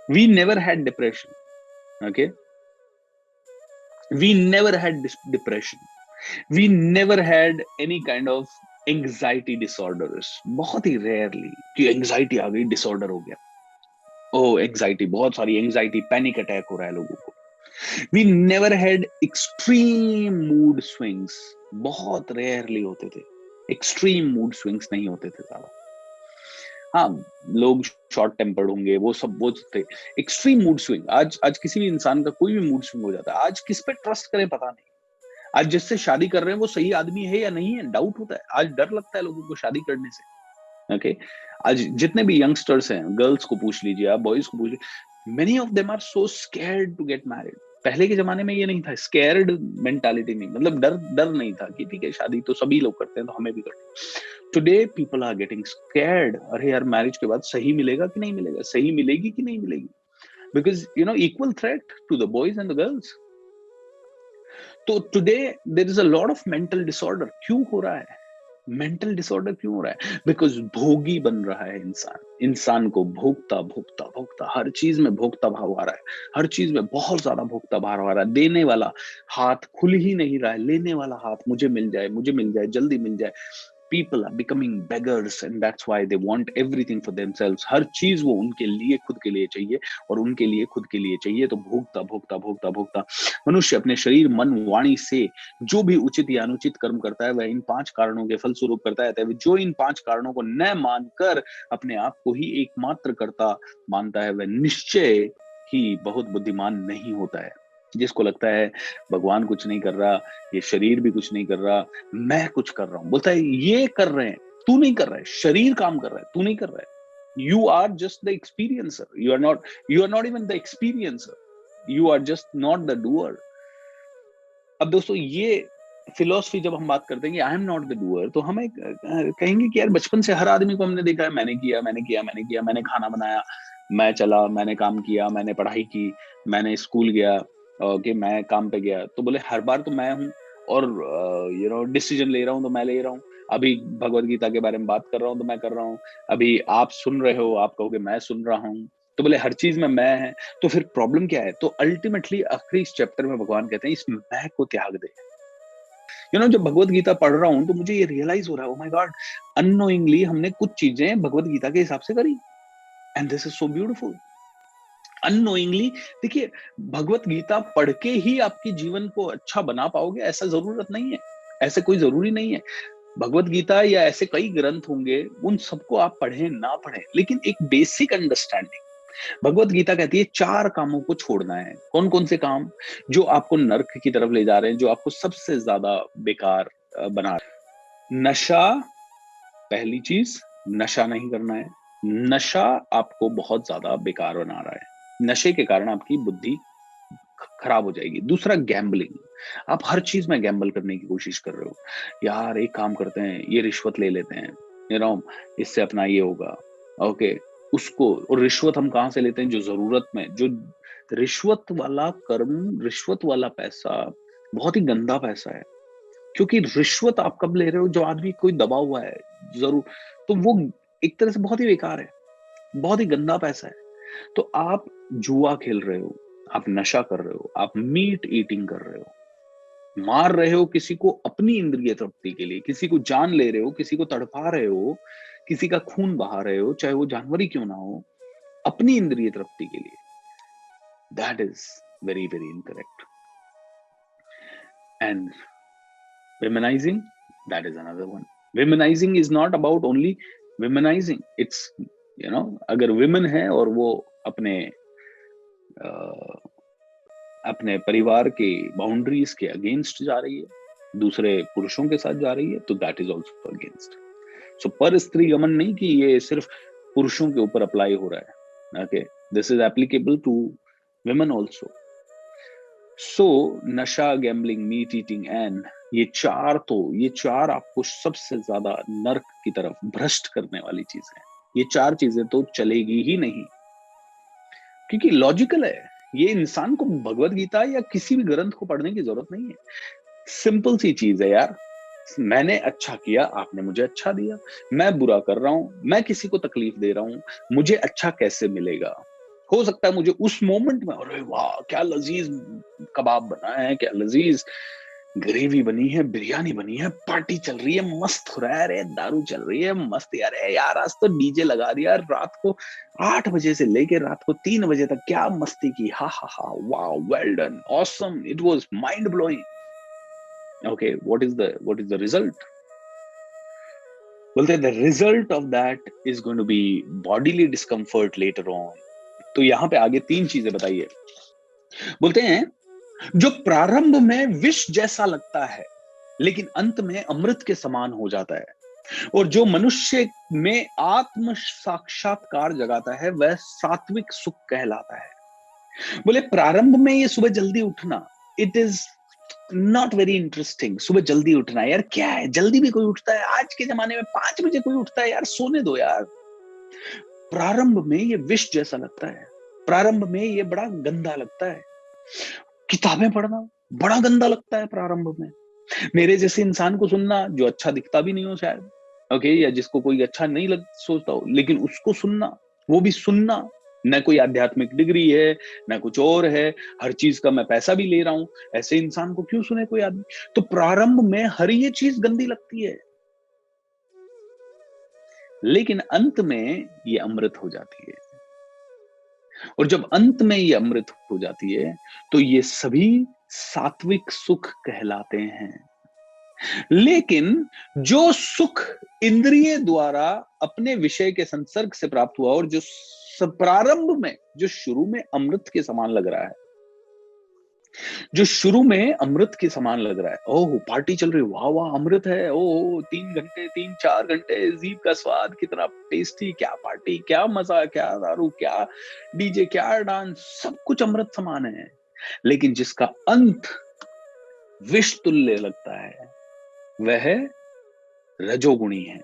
We never had depression, okay, we never had depression, we never had any kind of anxiety disorders. बहुत ही रेयरली कि एंग्जाइटी आ गई, डिसऑर्डर हो गया। ओ एंग्जाइटी, बहुत सारी एंग्जाइटी, पैनिक अटैक हो रहा है लोगों को। We never had extreme mood swings, बहुत रेयरली होते थे। एक्सट्रीम मूड स्विंग्स नहीं होते थे ज्यादा। हाँ, लोग शॉर्ट टेम्पर्ड होंगे, वो सब वो थे। एक्सट्रीम मूड स्विंग, आज किसी भी इंसान का कोई भी मूड स्विंग हो जाता है। आज किस पे ट्रस्ट करें पता नहीं। आज जिससे शादी कर रहे हैं वो सही आदमी है या नहीं है, डाउट होता है। आज डर लगता है लोगों को शादी करने से। ओके, आज जितने भी यंगस्टर्स हैं, गर्ल्स को पूछ लीजिए आप, बॉयज को पूछ लीजिए, many of them are so scared to get married. पहले के जमाने में ये नहीं था, स्कैर्ड मेंटालिटी नहीं, मतलब डर डर नहीं था कि ठीक है शादी तो सभी लोग करते हैं तो हमें भी करते। Today people are getting scared, अरे यार मैरिज के बाद सही मिलेगा कि नहीं मिलेगा, सही मिलेगी कि नहीं मिलेगी, because equal threat to the boys and the girls. तो today there is a lot of mental disorder. क्यों हो रहा है मेंटल डिसऑर्डर, क्यों हो रहा है? बिकॉज भोगी बन रहा है इंसान। इंसान को भोगता भोगता भोगता, हर चीज में भोगता भाव आ रहा है, हर चीज में बहुत ज्यादा भोगता भाव आ रहा है। देने वाला हाथ खुल ही नहीं रहा है, लेने वाला हाथ मुझे मिल जाए, मुझे मिल जाए, जल्दी मिल जाए। people are becoming beggars and that's why they want everything for themselves। हर चीज वो उनके लिए, खुद के लिए चाहिए, और उनके लिए खुद के लिए चाहिए। तो भोगता भोगता भोगता भोगता मनुष्य अपने शरीर मन वाणी से जो भी उचित या अनुचित कर्म करता है वह इन 5 कारणों के फलस्वरूप करता है। जो इन 5 कारणों को न मानकर अपने आप को ही एकमात्र कर्ता मानता है वह निश्चय ही बहुत बुद्धिमान नहीं होता है। जिसको लगता है भगवान कुछ नहीं कर रहा, ये शरीर भी कुछ नहीं कर रहा, मैं कुछ कर रहा हूं, बोलता है ये कर रहे हैं, तू नहीं कर रहा है, शरीर काम कर रहा है, तू नहीं कर रहा है। You are just the experiencer, you are not even the experiencer, you are just not the doer. अब दोस्तों ये फिलोसफी जब हम बात करते हैं कि I am not the doer, तो हमें कहेंगे कि यार बचपन से हर आदमी को हमने देखा है, मैंने किया, मैंने किया, मैंने किया, मैंने खाना बनाया, मैं चला, मैंने काम किया, मैंने पढ़ाई की, मैंने स्कूल गया, कि मैं काम पे गया। तो बोले हर बार तो मैं हूँ, और डिसीजन ले रहा हूँ तो मैं ले रहा हूँ। अभी भगवत गीता के बारे में बात कर रहा हूँ तो मैं कर रहा हूँ। अभी आप सुन रहे हो, आप कहोगे मैं सुन रहा हूँ। तो बोले हर चीज में मैं है, तो फिर प्रॉब्लम क्या है? तो अल्टीमेटली आखिरी इस चैप्टर में भगवान कहते हैं इस मैं को त्याग दे। जब भगवत गीता पढ़ रहा हूं तो मुझे ये रियलाइज हो रहा है, ओ माय गॉड, अननोइंगली हमने कुछ चीजें भगवत गीता के हिसाब से करी, and this is so beautiful. Unknowingly, देखिए, भगवत गीता पढ़ के ही आपके जीवन को अच्छा बना पाओगे ऐसा जरूरत नहीं है, ऐसे कोई जरूरी नहीं है। भगवत गीता या ऐसे कई ग्रंथ होंगे, उन सबको आप पढ़ें ना पढ़ें, लेकिन एक बेसिक अंडरस्टैंडिंग। भगवत गीता कहती है 4 कामों को छोड़ना है। कौन कौन से काम? जो आपको नर्क की तरफ ले जा रहे हैं, जो आपको सबसे ज्यादा बेकार बना रहे हैं। नशा, पहली चीज, नशा नहीं करना है। नशा आपको बहुत ज्यादा बेकार बना रहा है, नशे के कारण आपकी बुद्धि खराब हो जाएगी। दूसरा, गैम्बलिंग, आप हर चीज में गैम्बल करने की कोशिश कर रहे हो। यार एक काम करते हैं, ये रिश्वत ले लेते हैं, इससे अपना ये होगा, ओके, उसको। और रिश्वत हम कहाँ से लेते हैं? जो जरूरत में, जो रिश्वत वाला कर्म, रिश्वत वाला पैसा बहुत ही गंदा पैसा है। क्योंकि रिश्वत आप कब ले रहे हो? जो आदमी कोई दबा हुआ है, जरूर, तो वो एक तरह से बहुत ही बेकार है, बहुत ही गंदा पैसा है। तो आप जुआ खेल रहे हो, आप नशा कर रहे हो, आप मीट ईटिंग कर रहे हो, मार रहे हो किसी को अपनी इंद्रिय तृप्ति के लिए, किसी को जान ले रहे हो, किसी को तड़पा रहे हो, किसी का खून बहा रहे हो, चाहे वो जानवर ही क्यों ना हो, अपनी इंद्रिय तृप्ति के लिए। That is very very incorrect. And womanizing, that is another one. Womanizing is not about only womanizing, it's अगर women है और वो अपने अपने परिवार के बाउंड्रीज के अगेंस्ट जा रही है, दूसरे पुरुषों के साथ जा रही है, तो दैट इज ऑल्सो अगेंस्ट। सो पर स्त्री गमन नहीं कि ये सिर्फ पुरुषों के ऊपर अप्लाई हो रहा है, okay, this is applicable to women also। So नशा, गैम्बलिंग, मीट ईटिंग एंड ये चार आपको सबसे ज्यादा नर्क की तरफ भ्रष्ट करने वाली चीज है। ये 4 चीजें तो चलेगी ही नहीं, क्योंकि लॉजिकल है। ये इंसान को भगवत गीता या किसी भी ग्रंथ को पढ़ने की जरूरत नहीं है। सिंपल सी चीज है यार, मैंने अच्छा किया, आपने मुझे अच्छा दिया। मैं बुरा कर रहा हूं, मैं किसी को तकलीफ दे रहा हूं, मुझे अच्छा कैसे मिलेगा? हो सकता है मुझे उस मोमेंट में, अरे वाह क्या लजीज कबाब बना है, क्या लजीज ग्रेवी बनी है, बिरयानी बनी है, पार्टी चल रही है, मस्त हो रहा है, अरे दारू चल रही है, मस्त यार, यार आज तो डीजे लगा दिया रात को 8 बजे से लेके रात को 3 बजे तक, क्या मस्ती की, हा हा हा, wow, well done, awesome, it was mind blowing. Okay, what is the result? बोलते हैं the result of that is going to be bodily discomfort later on. तो यहाँ पे आगे 3 चीजें बताइए। बोलते हैं जो प्रारंभ में विष जैसा लगता है लेकिन अंत में अमृत के समान हो जाता है, और जो मनुष्य में आत्म साक्षात्कार जगाता है वह सात्विक सुख कहलाता है। बोले प्रारंभ में ये सुबह जल्दी उठना, it is not very interesting. सुबह जल्दी उठना यार क्या है, जल्दी भी कोई उठता है? आज के जमाने में 5 बजे कोई उठता है यार, सोने दो यार। प्रारंभ में ये विष जैसा लगता है, प्रारंभ में ये बड़ा गंदा लगता है। किताबें पढ़ना बड़ा गंदा लगता है प्रारंभ में। मेरे जैसे इंसान को सुनना जो अच्छा दिखता भी नहीं हो शायद, ओके, या जिसको कोई अच्छा नहीं लग सोचता हो, लेकिन उसको सुनना, वो भी सुनना, न कोई आध्यात्मिक डिग्री है न कुछ और है, हर चीज का मैं पैसा भी ले रहा हूं, ऐसे इंसान को क्यों सुने कोई आदमी? तो प्रारंभ में हर ये चीज गंदी लगती है, लेकिन अंत में ये अमृत हो जाती है। और जब अंत में ये अमृत हो जाती है तो ये सभी सात्विक सुख कहलाते हैं। लेकिन जो सुख इंद्रिय द्वारा अपने विषय के संसर्ग से प्राप्त हुआ और जो प्रारंभ में, जो शुरू में अमृत के समान लग रहा है, जो शुरू में अमृत के समान लग रहा है, ओह पार्टी चल रही, वाह वाह अमृत है, ओह 3 घंटे 3-4 घंटे जीभ का स्वाद कितना टेस्टी, क्या पार्टी, क्या मजा, क्या दारू, क्या डीजे, क्या डांस, सब कुछ अमृत समान है। लेकिन जिसका अंत विष तुल्य लगता है वह रजोगुणी है।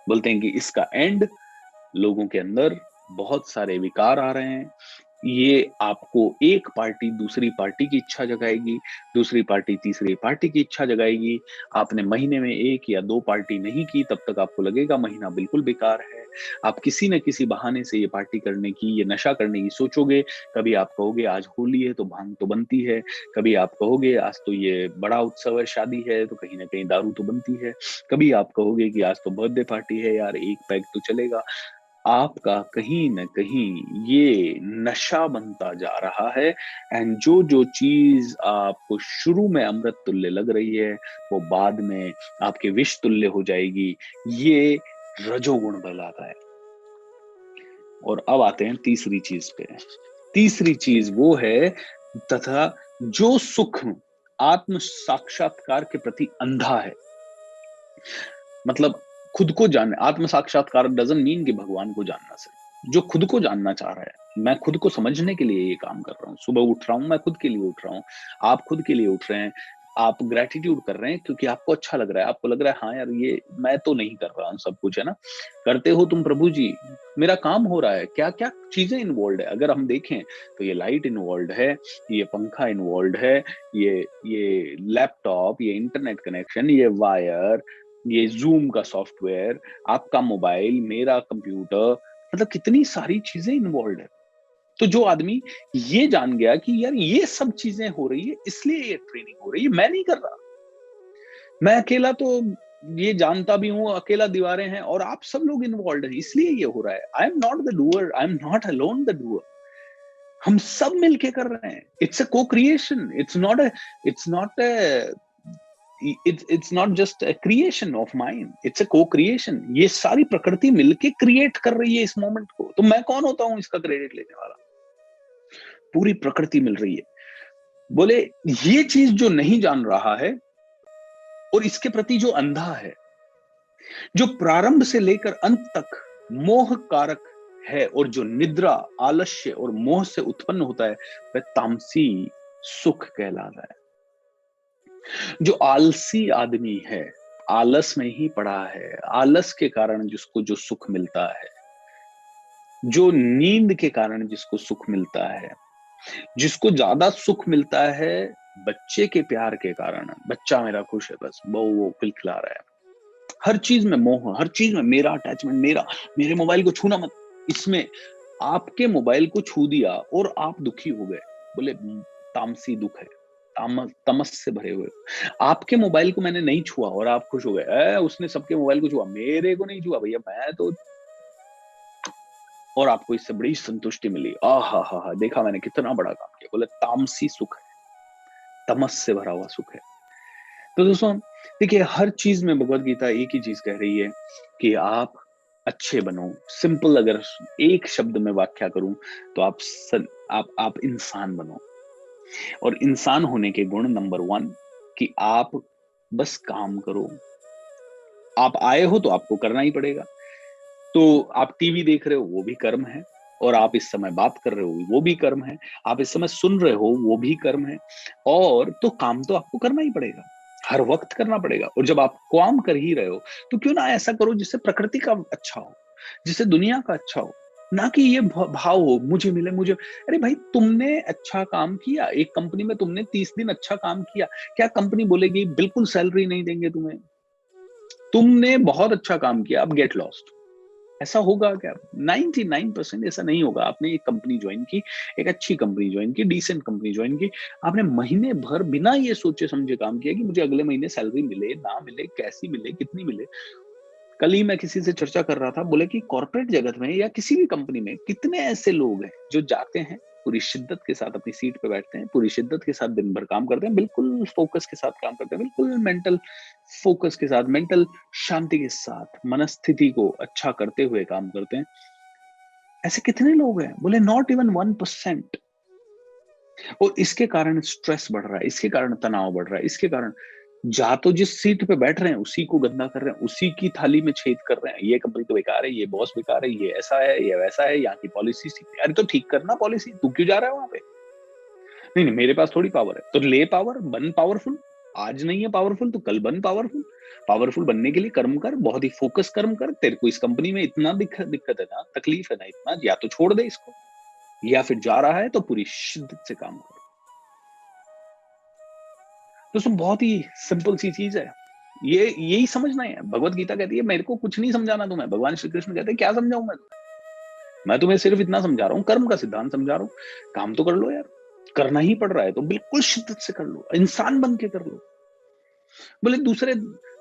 बोलते हैं कि इसका एंड, लोगों के अंदर बहुत सारे विकार आ रहे हैं। ये आपको एक पार्टी दूसरी पार्टी की इच्छा जगाएगी, दूसरी पार्टी तीसरी पार्टी की इच्छा जगाएगी। आपने महीने में 1 या 2 पार्टी नहीं की तब तक आपको लगेगा महीना बिल्कुल बेकार है। आप किसी न किसी बहाने से ये पार्टी करने की, ये नशा करने की सोचोगे। कभी आप कहोगे आज होली है तो भांग तो बनती है, कभी आप कहोगे आज तो ये बड़ा उत्सव है, शादी है, तो कहीं ना कहीं दारू तो बनती है, कभी आप कहोगे कि आज तो बर्थडे पार्टी है यार, एक पैग तो चलेगा। आपका कहीं न कहीं ये नशा बनता जा रहा है। एंड जो जो चीज आपको शुरू में अमृत तुल्य लग रही है वो बाद में आपके विष तुल्य हो जाएगी। ये रजोगुण कहलाता है। और अब आते हैं तीसरी चीज पे। तीसरी चीज वो है, तथा जो सुख आत्म साक्षात्कार के प्रति अंधा है, मतलब खुद को जानना। आत्म साक्षात्कार डजंट मीन कि भगवान को जानना से, जो खुद को जानना चाह रहा है, मैं खुद को समझने के लिए ये काम कर रहा हूँ, सुबह उठ रहा हूँ, मैं खुद के लिए उठ रहा हूँ, आप खुद के लिए उठ रहे हैं, आप ग्रेटिट्यूड कर रहे हैं क्योंकि आपको अच्छा लग रहा है, आपको लग रहा है हाँ यार ये मैं तो नहीं कर रहा हूँ सब कुछ, है ना, करते हो तुम प्रभु जी, मेरा काम हो रहा है। क्या क्या चीजें इन्वॉल्व है, अगर हम देखें तो ये लाइट इन्वॉल्व है, ये पंखा इन्वॉल्व है, ये लैपटॉप, ये इंटरनेट कनेक्शन, ये वायर, ये जूम का सॉफ्टवेयर, आपका मोबाइल, मेरा कंप्यूटर, मतलब कितनी सारी चीजें इन्वॉल्व है। तो जो आदमी ये जान गया कि यार ये सब चीजें हो रही है इसलिए ये ट्रेनिंग हो रही है, मैं नहीं कर रहा, मैं अकेला तो ये जानता भी हूं, अकेला दीवारें हैं और आप सब लोग इन्वॉल्व हैं इसलिए ये हो रहा है। I am not the doer, I am not alone the doer, हम सब मिलके कर रहे हैं। इट्स अ को creation, it's not just a creation of mine, it's a co-creation। ये सारी प्रकृति मिलके क्रिएट कर रही है इस मोमेंट को, तो मैं कौन होता हूं इसका क्रेडिट लेने वाला? पूरी प्रकृति मिल रही है। बोले ये चीज जो नहीं जान रहा है और इसके प्रति जो अंधा है, जो प्रारंभ से लेकर अंत तक मोह कारक है, और जो निद्रा, आलस्य और मोह से उत्पन्न होता है, वह तामसी सुख कहलाता है। जो आलसी आदमी है, आलस में ही पड़ा है, आलस के कारण जिसको जो सुख मिलता है, जो नींद के कारण जिसको सुख मिलता है, जिसको ज्यादा सुख मिलता है बच्चे के प्यार के कारण, बच्चा मेरा खुश है बस, वो खिलखिला रहा है, हर चीज में मोह, हर चीज में मेरा अटैचमेंट, मेरे मोबाइल को छूना मत। इसमें आपके मोबाइल को छू दिया और आप दुखी हो गए, बोले तामसी दुख है, तमस से भरे हुए। आपके मोबाइल को मैंने नहीं छुआ और आप खुश हो गए, उसने सबके मोबाइल को छुआ, मेरे को नहीं छुआ भैया, मैं तो, और आपको इससे बड़ी संतुष्टि मिली, हा देखा मैंने कितना बड़ा काम किया, बोले तामसी सुख है, तमस से भरा हुआ सुख है। तो दोस्तों देखिए, हर चीज में भगवत गीता एक ही चीज कह रही है कि आप अच्छे बनो। सिंपल अगर एक शब्द में व्याख्या करूं तो आप इंसान बनो। और इंसान होने के गुण नंबर 1 कि आप बस काम करो। आप आए हो तो आपको करना ही पड़ेगा। तो आप टीवी देख रहे हो वो भी कर्म है, और आप इस समय बात कर रहे हो वो भी कर्म है, आप इस समय सुन रहे हो वो भी कर्म है। और तो काम तो आपको करना ही पड़ेगा, हर वक्त करना पड़ेगा। और जब आप काम कर ही रहे हो तो क्यों ना ऐसा करो जिससे प्रकृति का अच्छा हो, जिससे दुनिया का अच्छा हो। ना कि ये भाव हो मुझे मिले मुझे। अरे भाई, तुमने अच्छा काम किया, एक कंपनी में तुमने 30 दिन अच्छा काम किया, क्या कंपनी बोलेगी बिल्कुल सैलरी नहीं देंगे तुम्हें? तुमने बहुत अच्छा काम किया, अब गेट लॉस्ट। ऐसा होगा क्या? 99% ऐसा नहीं होगा। आपने एक कंपनी ज्वाइन की, एक अच्छी कंपनी ज्वाइन की, डिसेंट कंपनी ज्वाइन की, आपने महीने भर बिना ये सोचे समझे काम किया कि मुझे अगले महीने सैलरी मिले ना मिले, कैसी मिले, कितनी मिले। कल ही मैं किसी से चर्चा कर रहा था, बोले कि कॉर्पोरेट जगत में या किसी भी कंपनी में कितने ऐसे लोग हैं जो जाते हैं, पूरी शिद्दत के साथ अपनी सीट पे बैठते हैं, पूरी शिद्दत के साथ दिन भर काम करते हैं, बिल्कुल फोकस के साथ काम करते हैं, बिल्कुल मेंटल फोकस के साथ, मेंटल शांति के साथ, मनस्थिति को अच्छा करते हुए काम करते हैं। ऐसे कितने लोग हैं? बोले नॉट इवन 1%। और इसके कारण स्ट्रेस बढ़ रहा है, इसके कारण तनाव बढ़ रहा है, इसके कारण जा तो जिस सीट पे बैठ रहे हैं उसी को गंदा कर रहे हैं, उसी की थाली में छेद कर रहे हैं। ये कंपनी तो बेकार है, ये बॉस बेकार है, ये ऐसा है, ये वैसा है, यहाँ की पॉलिसी। अरे तो ठीक करना पॉलिसी, तू क्यों जा रहा है वहां पे? नहीं नहीं, मेरे पास थोड़ी पावर है, तो ले पावर, बन पावरफुल। आज नहीं है पावरफुल तो कल बन पावरफुल। पावरफुल बनने के लिए कर्म कर, बहुत ही फोकस कर्म कर। तेरे को इस कंपनी में इतना दिक्कत है ना, तकलीफ है ना इतना, या तो छोड़ दे इसको, या फिर जा रहा है तो पूरी शिद्दत से काम कर। दोस्तों, बहुत ही सिंपल सी चीज है, ये यही समझना है। भगवत गीता कहती है मेरे को कुछ नहीं समझाना तुम्हें। भगवान श्री कृष्ण कहते हैं क्या समझाऊं मैं तुम्हें सिर्फ इतना समझा रहा हूँ, कर्म का सिद्धांत समझा रहा हूँ। काम तो कर लो यार, करना ही पड़ रहा है तो बिल्कुल शिद्दत से कर लो, इंसान बन के कर लो। बोले दूसरे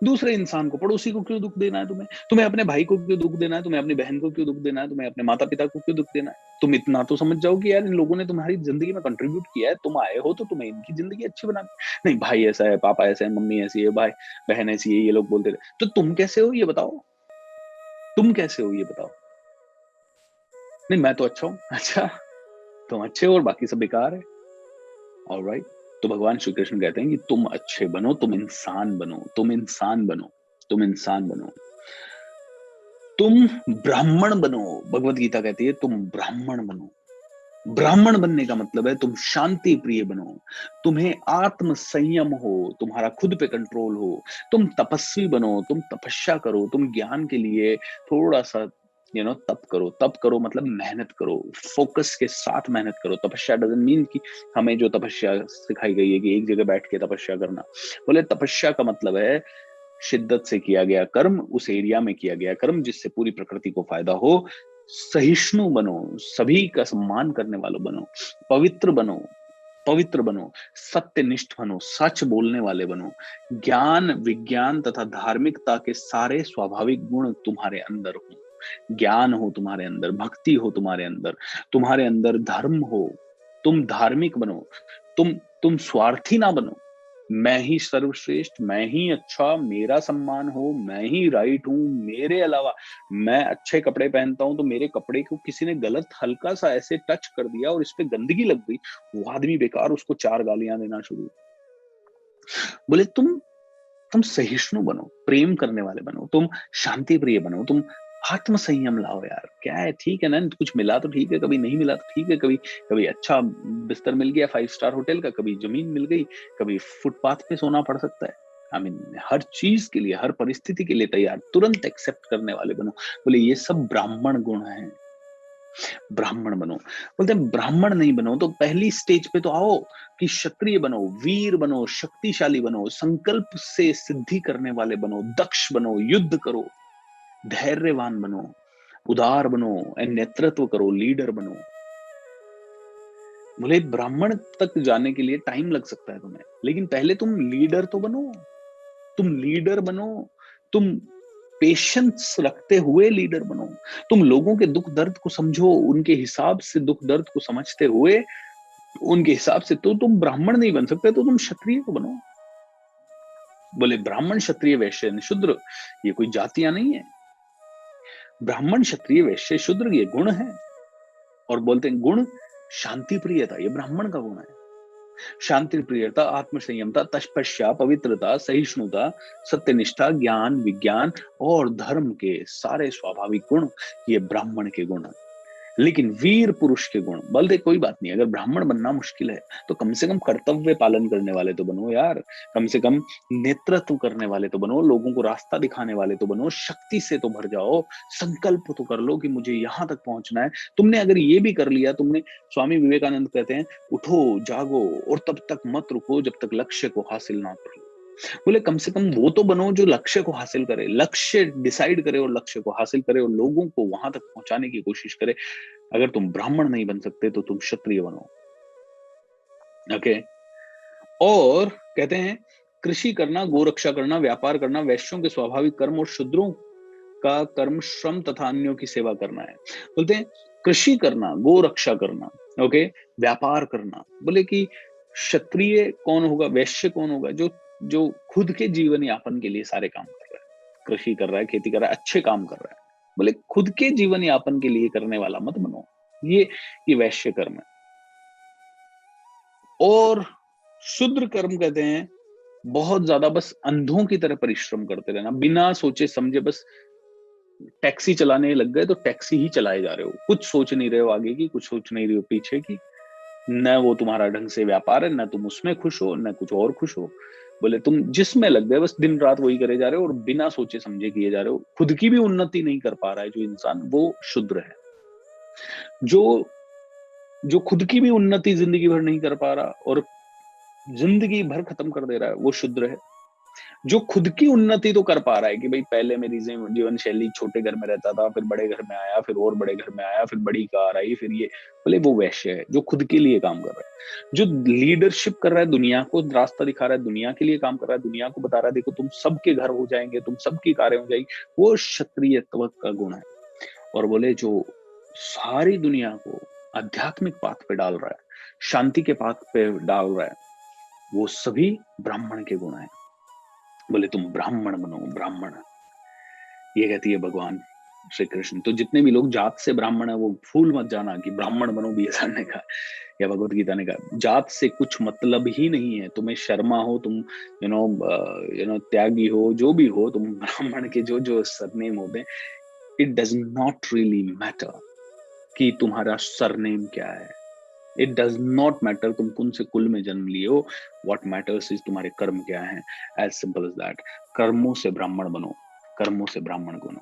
दूसरे इंसान को, पड़ोसी को क्यों दुख देना है तुम्हें? तुम्हें अपने भाई को क्यों दुख देना है? तुम्हें अपनी बहन को क्यों दुख देना है? तुम्हें अपने माता पिता को क्यों दुख देना है? तुम इतना तो समझ जाओ कि यार इन लोगों ने तुम्हारी जिंदगी में कंट्रीब्यूट किया है, तुम आए हो तो तुम्हें इनकी जिंदगी अच्छी बनानी। नहीं, भाई ऐसा है, पापा ऐसे है, मम्मी ऐसी है, भाई बहन ऐसी है, ये लोग बोलते रहे, तो तुम कैसे हो ये बताओ? तुम कैसे हो ये बताओ? नहीं, मैं तो अच्छा हूँ। अच्छा, तुम अच्छे हो और बाकी सब बेकार है। ऑलराइट। तो भगवान श्री कृष्ण कहते हैं कि तुम अच्छे बनो, तुम इंसान बनो, तुम इंसान बनो, तुम इंसान बनो, तुम ब्राह्मण बनो। भगवत गीता कहती है तुम ब्राह्मण बनो। ब्राह्मण बनने का मतलब है तुम शांति प्रिय बनो, तुम्हें आत्म संयम हो, तुम्हारा खुद पे कंट्रोल हो, तुम तपस्वी बनो, तुम तपस्या करो, तुम ज्ञान के लिए थोड़ा सा तप करो। तप करो मतलब मेहनत करो, फोकस के साथ मेहनत करो। तपस्या डजंट मीन कि हमें जो तपस्या सिखाई गई है कि एक जगह बैठ के तपस्या करना। बोले तपस्या का मतलब है शिद्दत से किया गया कर्म, उस एरिया में किया गया कर्म जिससे पूरी प्रकृति को फायदा हो। सहिष्णु बनो, सभी का सम्मान करने वालों बनो, पवित्र बनो, पवित्र बनो, सत्यनिष्ठ बनो, सच बोलने वाले बनो। ज्ञान, विज्ञान तथा धार्मिकता के सारे स्वाभाविक गुण तुम्हारे अंदर हो। ज्ञान हो तुम्हारे अंदर, भक्ति हो तुम्हारे अंदर धर्म हो। तुम धार्मिक बनो, तुम स्वार्थी ना बनो। मैं ही सर्वश्रेष्ठ, मैं ही अच्छा, मेरा सम्मान हो, मैं ही राइट हूं, मेरे अलावा। मैं अच्छे कपड़े पहनता हूं तो मेरे कपड़े को किसी ने गलत हल्का सा ऐसे टच कर दिया और इस पे गंदगी लग गई, वो आदमी बेकार, उसको 4 गालियां देना शुरू। बोले तुम सहिष्णु बनो, प्रेम करने वाले बनो, तुम शांति प्रिय बनो, तुम आत्म संयम लाओ। यार क्या है, ठीक है ना, कुछ मिला तो ठीक है, कभी नहीं मिला तो ठीक है, कभी कभी अच्छा बिस्तर मिल गया 5 स्टार होटल का, कभी जमीन मिल गई, कभी फुटपाथ पे सोना पड़ सकता है। आई मीन हर चीज के लिए, हर परिस्थिति के लिए तैयार, तुरंत एक्सेप्ट करने वाले बनो। बोले ये सब ब्राह्मण गुण हैं। ब्राह्मण बनो। बोलते हैं ब्राह्मण नहीं बनो तो पहली स्टेज पे तो आओ कि क्षत्रिय बनो, वीर बनो, शक्तिशाली बनो, संकल्प से सिद्धि करने वाले बनो, दक्ष बनो, युद्ध करो, धैर्यवान बनो, उदार बनो, नेतृत्व करो, लीडर बनो। बोले ब्राह्मण तक जाने के लिए टाइम लग सकता है तुम्हें, लेकिन पहले तुम लीडर तो बनो। तुम लीडर बनो, तुम पेशेंस रखते हुए लीडर बनो। तुम लोगों के दुख दर्द को समझो, उनके हिसाब से दुख दर्द को समझते हुए उनके हिसाब से। तो तुम ब्राह्मण नहीं बन सकते तो तुम क्षत्रिय को बनो। बोले ब्राह्मण क्षत्रिय वैश्य शूद्र ये कोई जातियां नहीं है, ब्राह्मण क्षत्रिय वैश्य शूद्र ये गुण है। और बोलते हैं गुण शांति प्रियता, ये ब्राह्मण का गुण है। शांति प्रियता, आत्मसंयमता, तपस्या, पवित्रता, सहिष्णुता, सत्यनिष्ठा, ज्ञान, विज्ञान और धर्म के सारे स्वाभाविक गुण ये ब्राह्मण के गुण हैं। लेकिन वीर पुरुष के गुण, बोलते कोई बात नहीं, अगर ब्राह्मण बनना मुश्किल है तो कम से कम कर्तव्य पालन करने वाले तो बनो यार, कम से कम नेतृत्व करने वाले तो बनो, लोगों को रास्ता दिखाने वाले तो बनो, शक्ति से तो भर जाओ, संकल्प तो कर लो कि मुझे यहां तक पहुंचना है। तुमने अगर ये भी कर लिया, तुमने, स्वामी विवेकानंद कहते हैं उठो जागो और तब तक मत रुको जब तक लक्ष्य को हासिल ना कर लो। बोले कम से कम वो तो बनो जो लक्ष्य को हासिल करे, लक्ष्य डिसाइड करे और लक्ष्य को हासिल करे और लोगों को वहां तक पहुंचाने की कोशिश करे। अगर तुम ब्राह्मण नहीं बन सकते तो तुम क्षत्रिय बनो। ओके। और कहते हैं कृषि करना, गोरक्षा करना, व्यापार करना वैश्यों के स्वाभाविक कर्म और शूद्रों का कर्म श्रम तथा अन्यों की सेवा करना है। बोलते हैं कृषि करना, गोरक्षा करना, ओके, व्यापार करना। बोले कि क्षत्रिय कौन होगा, वैश्य कौन होगा, जो जो खुद के जीवन यापन के लिए सारे काम कर रहा है, कृषि कर रहा है, खेती कर रहा है, अच्छे काम कर रहा है। बोले खुद के जीवन यापन के लिए करने वाला मत बनो, ये वैश्य कर्म है। और शूद्र कर्म कहते हैं बहुत ज्यादा बस अंधों की तरह परिश्रम करते रहना, बिना सोचे समझे, बस टैक्सी चलाने लग गए तो टैक्सी ही चलाए जा रहे हो, कुछ सोच नहीं रहे हो आगे की, कुछ सोच नहीं रहे हो पीछे की, न वो तुम्हारा ढंग से व्यापार है, न तुम उसमें खुश हो, न कुछ और खुश हो। बोले तुम जिसमें लग गए बस दिन रात वही करे जा रहे हो और बिना सोचे समझे किए जा रहे हो, खुद की भी उन्नति नहीं कर पा रहा है जो इंसान, वो शूद्र है। जो जो खुद की भी उन्नति जिंदगी भर नहीं कर पा रहा और जिंदगी भर खत्म कर दे रहा है, वो शूद्र है। जो खुद की उन्नति तो कर पा रहा है कि भाई पहले मेरी जीवन शैली, छोटे घर में रहता था, फिर बड़े घर में आया, फिर और बड़े घर में आया, फिर बड़ी कार आई, फिर ये, बोले वो वैश्य है जो खुद के लिए काम कर रहा है, जो लीडरशिप कर रहा है, दुनिया को रास्ता दिखा रहा है, दुनिया के लिए काम कर रहा है, दुनिया को बता रहा है देखो तुम सबके घर हो जाएंगे, तुम सबकी कारें हो जाएगी, वो क्षत्रियत्व का गुण है। और बोले जो सारी दुनिया को आध्यात्मिक पाथ पे डाल रहा है, शांति के पाथ पे डाल रहा है, वो सभी ब्राह्मण के गुण हैं। बोले तुम ब्राह्मण बनो, ब्राह्मण, ये कहती है भगवान श्री कृष्ण। तो जितने भी लोग जात से ब्राह्मण है वो भूल मत जाना कि ब्राह्मण बनो भी ऐसा ने कहा, या भगवत गीता ने कहा जात से कुछ मतलब ही नहीं है, तुम्हें शर्मा हो, तुम त्यागी हो, जो भी हो, तुम ब्राह्मण के जो जो सरनेम होते हैं, it does not really matter कि तुम्हारा सरनेम क्या है, इट डज नॉट मैटर तुम कौन से कुल में जन्म लिए हो, व्हाट मैटर्स इज तुम्हारे कर्म क्या हैं, एज सिंपल एज दैट। कर्मों से ब्राह्मण बनो, कर्मों से ब्राह्मण बनो।